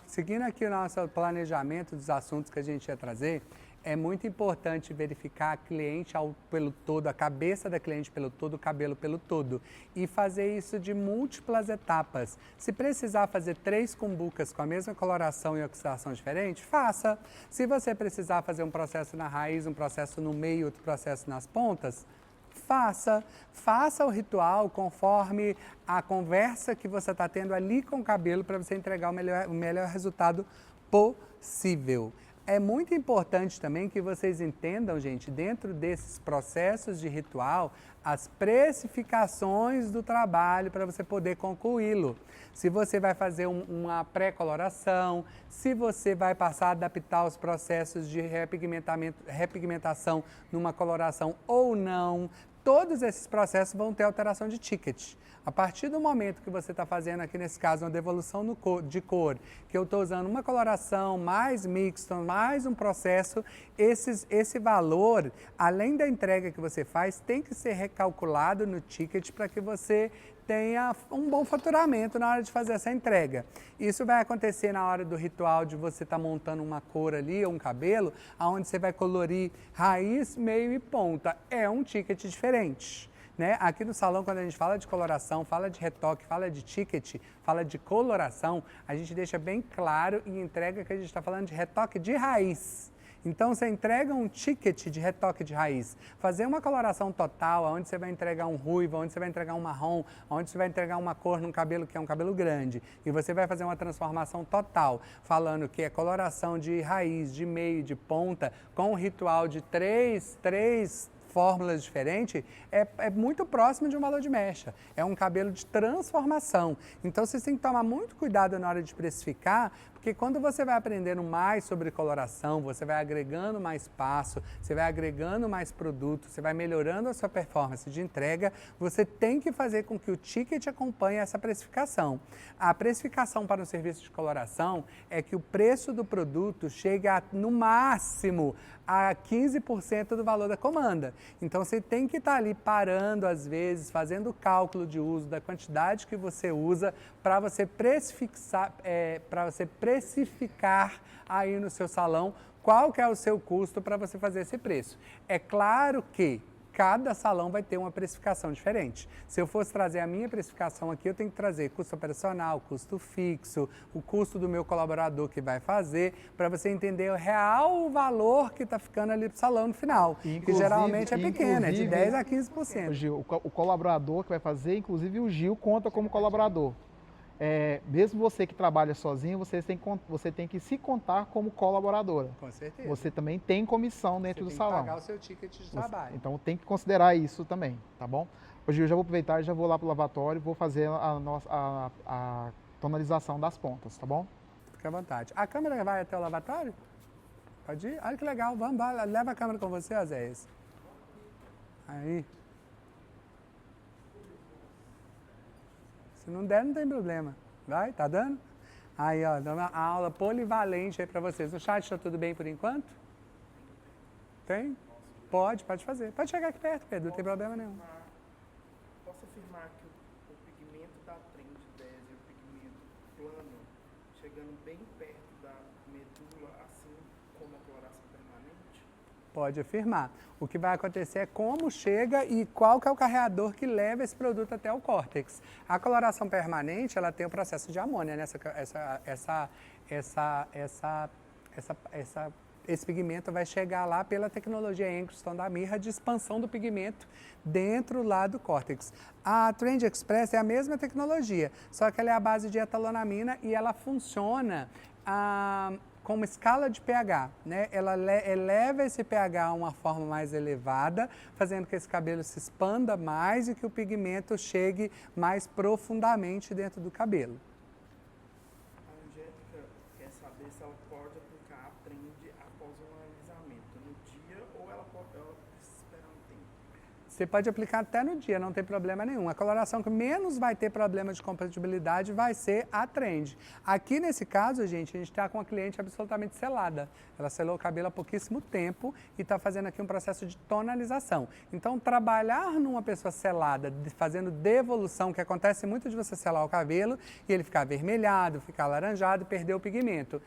Seguindo aqui o nosso planejamento dos assuntos que a gente ia trazer, é muito importante verificar a cliente pelo todo, a cabeça da cliente pelo todo, o cabelo pelo todo. E fazer isso de múltiplas etapas. Se precisar fazer 3 cumbucas com a mesma coloração e oxidação diferente, faça. Se você precisar fazer um processo na raiz, um processo no meio, outro processo nas pontas, faça. Faça o ritual conforme a conversa que você está tendo ali com o cabelo para você entregar o melhor resultado possível. É muito importante também que vocês entendam, gente, dentro desses processos de ritual, as precificações do trabalho para você poder concluí-lo. Se você vai fazer uma pré-coloração, se você vai passar a adaptar os processos de repigmentação numa coloração ou não, todos esses processos vão ter alteração de ticket. A partir do momento que você está fazendo aqui, nesse caso, uma devolução de cor, que eu estou usando uma coloração, mais mixto, mais um processo, esse valor, além da entrega que você faz, tem que ser recalculado no ticket para que você tenha um bom faturamento na hora de fazer essa entrega. Isso vai acontecer na hora do ritual de você estar montando uma cor ali, ou um cabelo, onde você vai colorir raiz, meio e ponta. É um ticket diferente. Né? Aqui no salão, quando a gente fala de coloração, fala de retoque, fala de ticket, fala de coloração, a gente deixa bem claro e entrega que a gente está falando de retoque de raiz. Então, você entrega um ticket de retoque de raiz. Fazer uma coloração total, onde você vai entregar um ruivo, onde você vai entregar um marrom, onde você vai entregar uma cor num cabelo que é um cabelo grande. E você vai fazer uma transformação total, falando que é coloração de raiz, de meio, de ponta, com um ritual de três fórmulas diferentes, é muito próximo de um valor de mecha. É um cabelo de transformação. Então, vocês têm que tomar muito cuidado na hora de precificar, porque quando você vai aprendendo mais sobre coloração, você vai agregando mais passo, você vai agregando mais produto, você vai melhorando a sua performance de entrega, você tem que fazer com que o ticket acompanhe essa precificação. A precificação para um serviço de coloração é que o preço do produto chegue no máximo a 15% do valor da comanda. Então, você tem que estar ali parando, às vezes, fazendo o cálculo de uso da quantidade que você usa para você precificar aí no seu salão qual que é o seu custo para você fazer esse preço. É claro que cada salão vai ter uma precificação diferente. Se eu fosse trazer a minha precificação aqui, eu tenho que trazer custo operacional, custo fixo, o custo do meu colaborador que vai fazer, para você entender o real valor que está ficando ali para o salão no final, que geralmente é pequeno, é de 10% a 15%. Gil, o colaborador que vai fazer, inclusive o Gil conta como colaborador. Mesmo você que trabalha sozinho, você tem que se contar como colaboradora. Com certeza. Você também tem comissão dentro do salão. Você tem que pagar o seu ticket de trabalho. Então tem que considerar isso também, tá bom? Hoje eu já vou aproveitar e já vou lá para o lavatório e vou fazer a tonalização das pontas, tá bom? Fique à vontade. A câmera vai até o lavatório? Pode ir? Olha que legal, vamos lá, leva a câmera com você, Azéias. Aí. Se não der, não tem problema. Vai, tá dando? Aí, ó, dá uma aula polivalente aí para vocês. No chat está tudo bem por enquanto? Tem? Pode fazer. Pode chegar aqui perto, Pedro, não tem problema nenhum. Posso afirmar que o pigmento da Trend 10 e o pigmento plano, chegando bem perto da medula, assim como a coloração permanente? Pode afirmar. O que vai acontecer é como chega e qual que é o carreador que leva esse produto até o córtex. A coloração permanente, ela tem o processo de amônia, né? Esse pigmento vai chegar lá pela tecnologia Angstrom da Mirra de expansão do pigmento dentro lá do córtex. A Trend Express é a mesma tecnologia, só que ela é a base de etalonamina e ela funciona com uma escala de pH, né? Ela eleva esse pH a uma forma mais elevada, fazendo que esse cabelo se expanda mais e que o pigmento chegue mais profundamente dentro do cabelo. A Angélica quer saber se ela pode aplicar a Trend após um alisamento no dia ou ela precisa esperar um tempo. Você pode aplicar até no dia, não tem problema nenhum. A coloração que menos vai ter problema de compatibilidade vai ser a Trend. Aqui nesse caso, gente, a gente está com uma cliente absolutamente selada. Ela selou o cabelo há pouquíssimo tempo e está fazendo aqui um processo de tonalização. Então, trabalhar numa pessoa selada, fazendo devolução, que acontece muito de você selar o cabelo e ele ficar avermelhado, ficar alaranjado e perder o pigmento.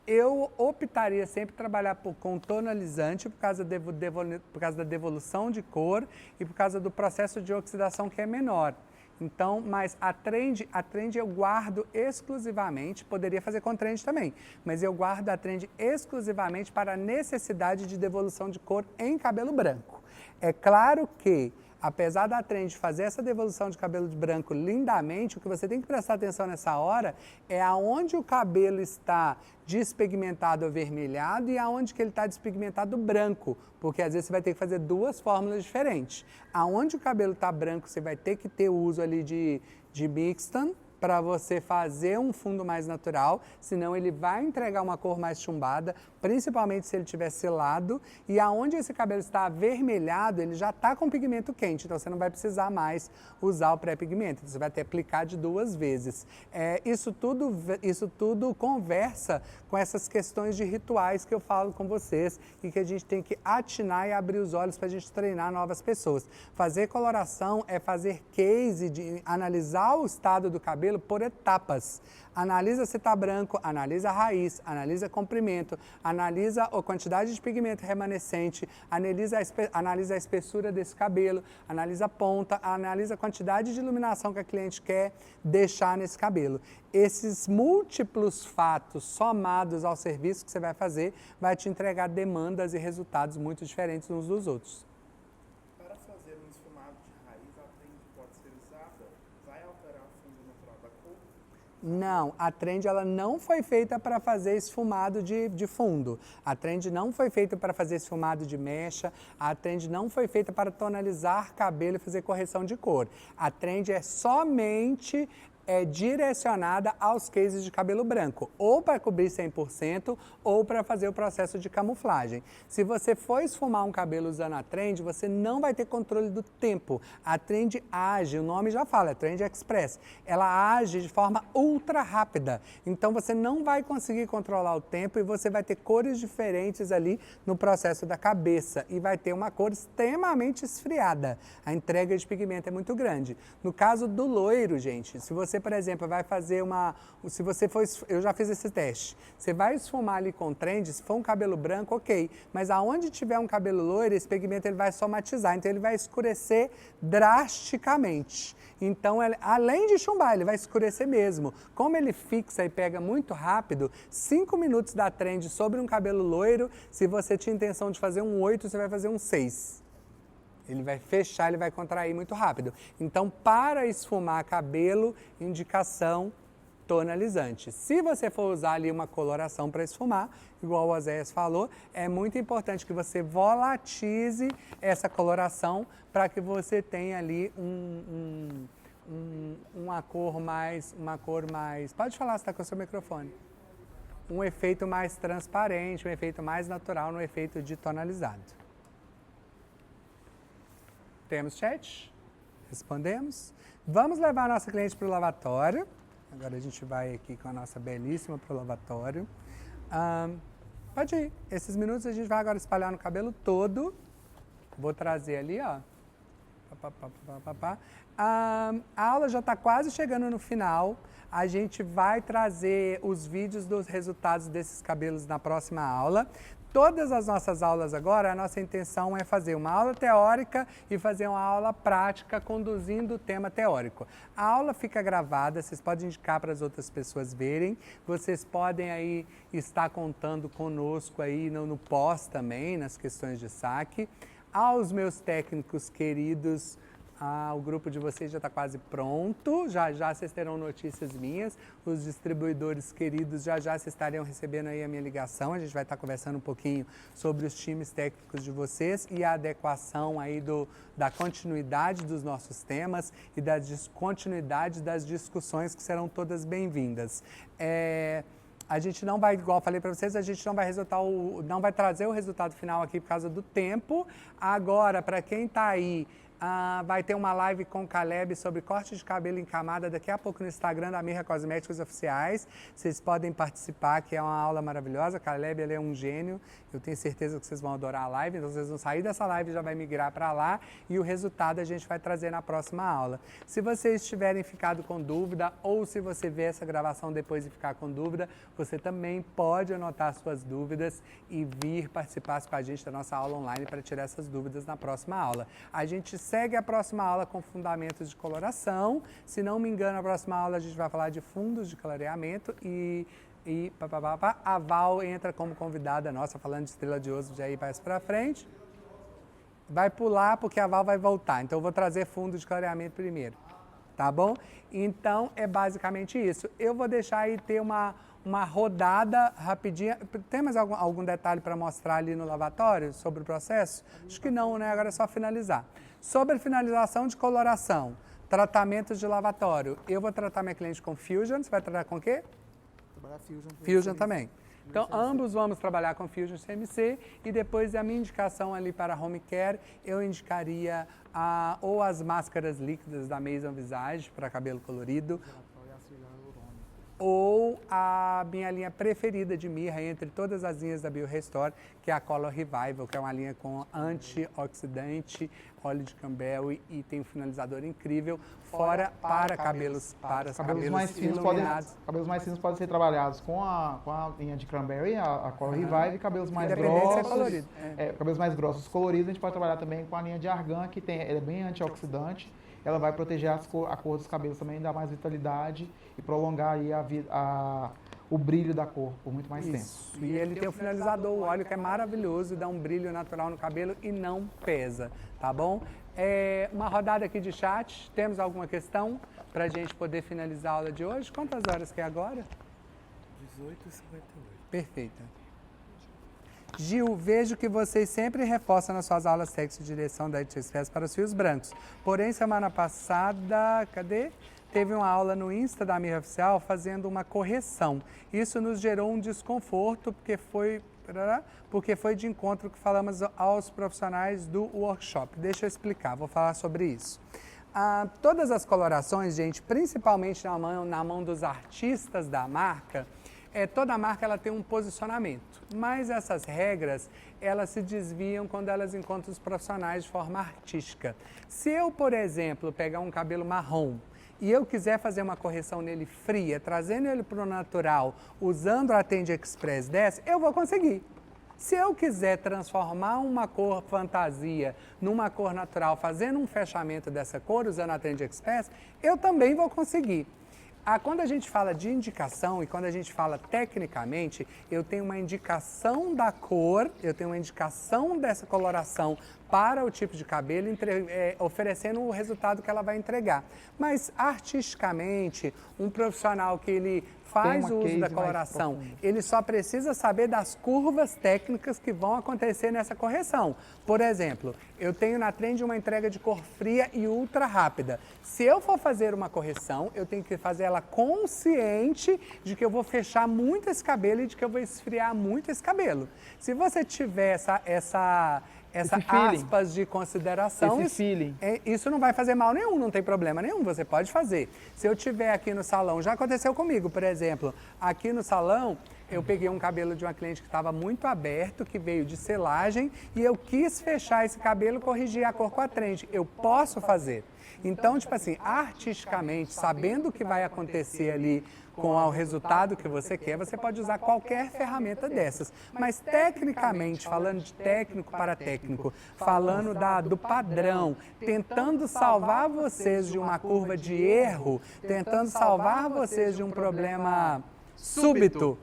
Eu optaria sempre trabalhar com tonalizante por causa da devolução de cor e por causa do processo de oxidação que é menor. Então, mas a Trend eu guardo exclusivamente, poderia fazer com Trend também, mas eu guardo a Trend exclusivamente para a necessidade de devolução de cor em cabelo branco. É claro que, apesar da Trend fazer essa devolução de cabelo de branco lindamente, o que você tem que prestar atenção nessa hora é aonde o cabelo está despigmentado avermelhado e aonde que ele está despigmentado branco, porque às vezes você vai ter que fazer duas fórmulas diferentes. Aonde o cabelo está branco, você vai ter que ter o uso ali de Mixtan, para você fazer um fundo mais natural, senão ele vai entregar uma cor mais chumbada, principalmente se ele tiver selado, e aonde esse cabelo está avermelhado, ele já está com pigmento quente, então você não vai precisar mais usar o pré-pigmento, você vai ter que aplicar de 2 vezes. Isso tudo conversa com essas questões de rituais que eu falo com vocês e que a gente tem que atinar e abrir os olhos para a gente treinar novas pessoas. Fazer coloração é fazer case, de analisar o estado do cabelo por etapas. Analisa se está branco, analisa a raiz, analisa comprimento, analisa a quantidade de pigmento remanescente, analisa a espessura desse cabelo, analisa a ponta, analisa a quantidade de iluminação que a cliente quer deixar nesse cabelo. Esses múltiplos fatos somados ao serviço que você vai fazer vai te entregar demandas e resultados muito diferentes uns dos outros. Para fazer um esfumado de raiz, a Trend pode ser usada? Vai alterar o fundo natural da cor? Não, a Trend ela não foi feita para fazer esfumado de fundo. A Trend não foi feita para fazer esfumado de mecha. A Trend não foi feita para tonalizar cabelo e fazer correção de cor. A Trend é somente direcionada aos cases de cabelo branco, ou para cobrir 100% ou para fazer o processo de camuflagem. Se você for esfumar um cabelo usando a Trend, você não vai ter controle do tempo. A Trend age, o nome já fala, é Trend Express. Ela age de forma ultra rápida, então você não vai conseguir controlar o tempo e você vai ter cores diferentes ali no processo da cabeça e vai ter uma cor extremamente esfriada. A entrega de pigmento é muito grande. No caso do loiro, gente, se você, por exemplo, vai fazer eu já fiz esse teste, você vai esfumar ali com Trend, se for um cabelo branco, ok, mas aonde tiver um cabelo loiro, esse pigmento ele vai somatizar, então ele vai escurecer drasticamente. Então, além de chumbar, ele vai escurecer mesmo. Como ele fixa e pega muito rápido, 5 minutos da Trend sobre um cabelo loiro, se você tinha intenção de fazer um 8, você vai fazer um 6. Ele vai fechar, ele vai contrair muito rápido. Então, para esfumar cabelo, indicação tonalizante. Se você for usar ali uma coloração para esfumar, igual o Oséias falou, é muito importante que você volatize essa coloração para que você tenha ali uma cor mais... Pode falar, você está com o seu microfone. Um efeito mais transparente, um efeito mais natural no efeito de tonalizado. Temos chat? Respondemos. Vamos levar a nossa cliente para o lavatório. Agora a gente vai aqui com a nossa belíssima pro lavatório. Pode ir. Esses minutos a gente vai agora espalhar no cabelo todo. Vou trazer ali, ó. A aula já está quase chegando no final. A gente vai trazer os vídeos dos resultados desses cabelos na próxima aula. Todas as nossas aulas agora, a nossa intenção é fazer uma aula teórica e fazer uma aula prática conduzindo o tema teórico. A aula fica gravada, vocês podem indicar para as outras pessoas verem. Vocês podem aí estar contando conosco aí no pós também, nas questões de saque. Aos meus técnicos queridos, o grupo de vocês já está quase pronto, já vocês terão notícias minhas. Os distribuidores queridos, já vocês estariam recebendo aí a minha ligação. A gente vai estar conversando um pouquinho sobre os times técnicos de vocês e a adequação aí da continuidade dos nossos temas e da continuidade das discussões que serão todas bem-vindas. A gente não vai, igual eu falei para vocês, a gente não vai trazer o resultado final aqui por causa do tempo. Agora, para quem está aí, vai ter uma live com o Caleb sobre corte de cabelo em camada daqui a pouco no Instagram da Mirra Cosméticos Oficiais. Vocês podem participar, que é uma aula maravilhosa. O Caleb, ele é um gênio. Eu tenho certeza que vocês vão adorar a live. Então, vocês vão sair dessa live e já vai migrar para lá. E o resultado a gente vai trazer na próxima aula. Se vocês tiverem ficado com dúvida ou se você ver essa gravação depois e ficar com dúvida, você também pode anotar suas dúvidas e vir participar com a gente da nossa aula online para tirar essas dúvidas na próxima aula. A gente segue a próxima aula com fundamentos de coloração. Se não me engano, a próxima aula a gente vai falar de fundos de clareamento e a Val entra como convidada nossa, falando de Estrela de Ouro, de aí mais pra frente. Vai pular porque a Val vai voltar. Então eu vou trazer fundo de clareamento primeiro, tá bom? Então é basicamente isso. Eu vou deixar aí ter uma rodada rapidinha. Tem mais algum detalhe para mostrar ali no lavatório sobre o processo? Acho que não, né? Agora é só finalizar. Sobre finalização de coloração, tratamentos de lavatório. Eu vou tratar minha cliente com Fusion. Você vai tratar com o quê? Trabalhar Fusion. Fusion também. Então, ambos vamos trabalhar com Fusion CMC e depois a minha indicação ali para Home Care, eu indicaria ou as máscaras líquidas da Maison Visage para cabelo colorido, ou a minha linha preferida de mirra entre todas as linhas da BioRestore, que é a Color Revival, que é uma linha com antioxidante, óleo de Campbell e tem um finalizador incrível, fora para cabelos mais finos iluminados. Cabelos mais finos podem ser trabalhados com a linha de Cranberry, a Color Revive, e cabelos mais Independente se é grossos, colorido. cabelos mais grossos coloridos, a gente pode trabalhar também com a linha de Argan, que ela é bem antioxidante. Ela vai proteger a cor dos cabelos também, dar mais vitalidade e prolongar aí o brilho da cor por muito mais tempo. E ele tem um finalizador, o óleo que é maravilhoso, dá um brilho natural no cabelo e não pesa, tá bom? Uma rodada aqui de chat, temos alguma questão para a gente poder finalizar a aula de hoje? Quantas horas que é agora? 18h58. Perfeita. Gil, vejo que vocês sempre reforçam nas suas aulas técnicas de direção da Express para os fios brancos. Porém, semana passada, teve uma aula no Insta da Mirra Oficial fazendo uma correção. Isso nos gerou um desconforto, porque foi de encontro que falamos aos profissionais do workshop. Deixa eu explicar, vou falar sobre isso. Todas as colorações, gente, principalmente na mão dos artistas da marca, toda marca ela tem um posicionamento, mas essas regras elas se desviam quando elas encontram os profissionais de forma artística. Se eu, por exemplo, pegar um cabelo marrom e eu quiser fazer uma correção nele fria, trazendo ele para o natural, usando a Tend Express 10, eu vou conseguir. Se eu quiser transformar uma cor fantasia numa cor natural, fazendo um fechamento dessa cor, usando a Tend Express, eu também vou conseguir. Quando a gente fala de indicação e quando a gente fala tecnicamente, eu tenho uma indicação da cor, eu tenho uma indicação dessa coloração para o tipo de cabelo, oferecendo o resultado que ela vai entregar. Mas artisticamente, um profissional que ele faz o uso da coloração, ele só precisa saber das curvas técnicas que vão acontecer nessa correção. Por exemplo, eu tenho na Trend uma entrega de cor fria e ultra rápida. Se eu for fazer uma correção, eu tenho que fazer ela consciente de que eu vou fechar muito esse cabelo e de que eu vou esfriar muito esse cabelo. Se você tiver essa Esse feeling. aspas de consideração. Esse feeling. Isso não vai fazer mal nenhum, não tem problema nenhum, você pode fazer. Se eu tiver aqui no salão, já aconteceu comigo, por exemplo, aqui no salão, eu peguei um cabelo de uma cliente que estava muito aberto, que veio de selagem, e eu quis fechar esse cabelo, corrigir a cor com a trend. Eu posso fazer. Então, tipo assim, artisticamente, sabendo o que vai acontecer ali com o resultado que você quer, você pode usar qualquer ferramenta dessas. Mas tecnicamente, falando de técnico para técnico, falando do padrão, tentando salvar vocês de uma curva de erro, tentando salvar vocês de um problema súbito,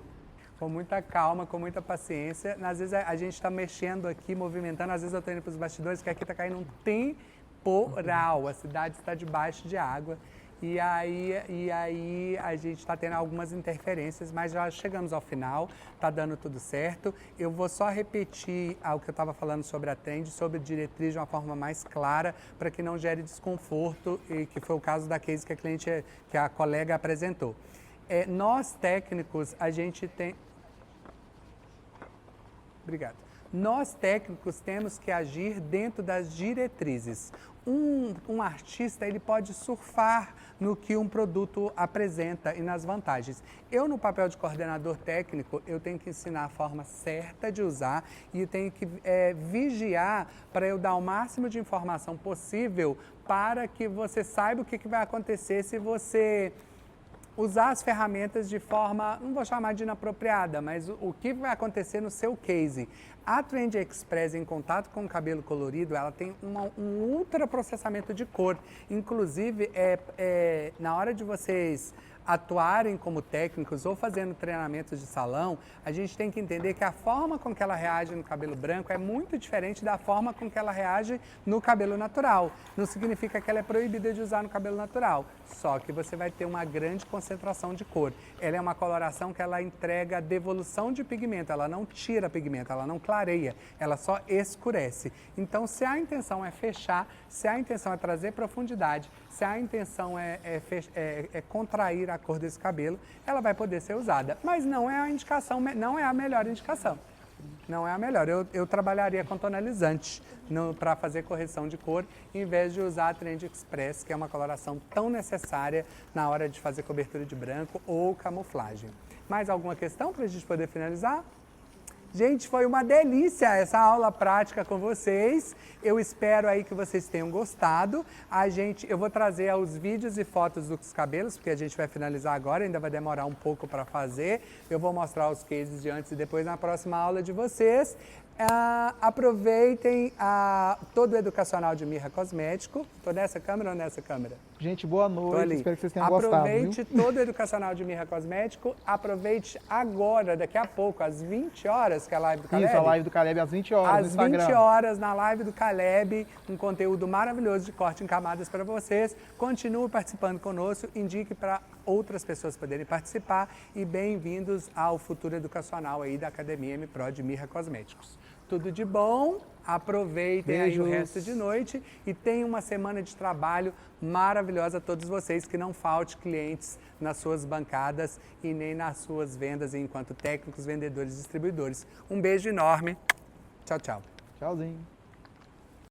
com muita calma, com muita paciência. Às vezes a gente está mexendo aqui, movimentando, às vezes eu estou indo para os bastidores, que aqui está caindo um temporal, a cidade está debaixo de água. E aí a gente está tendo algumas interferências, mas já chegamos ao final, está dando tudo certo. Eu vou só repetir o que eu estava falando sobre a trend, sobre diretriz de uma forma mais clara, para que não gere desconforto, e que foi o caso da case que a colega apresentou. Nós técnicos, a gente tem... Obrigado. Nós técnicos temos que agir dentro das diretrizes. Um artista, ele pode surfar no que um produto apresenta e nas vantagens. Eu, no papel de coordenador técnico, eu tenho que ensinar a forma certa de usar e tenho que vigiar para eu dar o máximo de informação possível para que você saiba o que vai acontecer se você usar as ferramentas de forma, não vou chamar de inapropriada, mas o que vai acontecer no seu case. A Trend Express, em contato com o cabelo colorido, ela tem um ultra processamento de cor. Inclusive, na hora de vocês atuarem como técnicos ou fazendo treinamentos de salão, a gente tem que entender que a forma com que ela reage no cabelo branco é muito diferente da forma com que ela reage no cabelo natural. Não significa que ela é proibida de usar no cabelo natural, só que você vai ter uma grande concentração de cor. Ela é uma coloração que ela entrega devolução de pigmento, ela não tira pigmento, ela não clareia, ela só escurece. Então, se a intenção é fechar, se a intenção é trazer profundidade, se a intenção é contrair a cor desse cabelo, ela vai poder ser usada. Mas não é a indicação, não é a melhor indicação. Não é a melhor. Eu trabalharia com tonalizante para fazer correção de cor, em vez de usar a Trend Express, que é uma coloração tão necessária na hora de fazer cobertura de branco ou camuflagem. Mais alguma questão para a gente poder finalizar? Gente, foi uma delícia essa aula prática com vocês. Eu espero aí que vocês tenham gostado. Eu vou trazer os vídeos e fotos dos cabelos, porque a gente vai finalizar agora, ainda vai demorar um pouco para fazer. Eu vou mostrar os cases de antes e depois na próxima aula de vocês. Aproveitem todo o educacional de Mirra Cosmético. Estou nessa câmera ou nessa câmera? Gente, boa noite. Espero que vocês tenham gostado. Aproveite todo o educacional de Mirra Cosmético. Aproveite agora, daqui a pouco, às 20 horas, que é a live do Caleb. Isso, a live do Caleb às 20 horas no Instagram. Às 20 horas, na live do Caleb, um conteúdo maravilhoso de corte em camadas para vocês. Continue participando conosco, indique para outras pessoas poderem participar e bem-vindos ao futuro educacional aí da Academia M-Pro de Mirra Cosméticos. Tudo de bom, aproveitem aí o resto de noite e tenham uma semana de trabalho maravilhosa a todos vocês, que não falte clientes nas suas bancadas e nem nas suas vendas enquanto técnicos, vendedores e distribuidores. Um beijo enorme, tchau, tchau. Tchauzinho.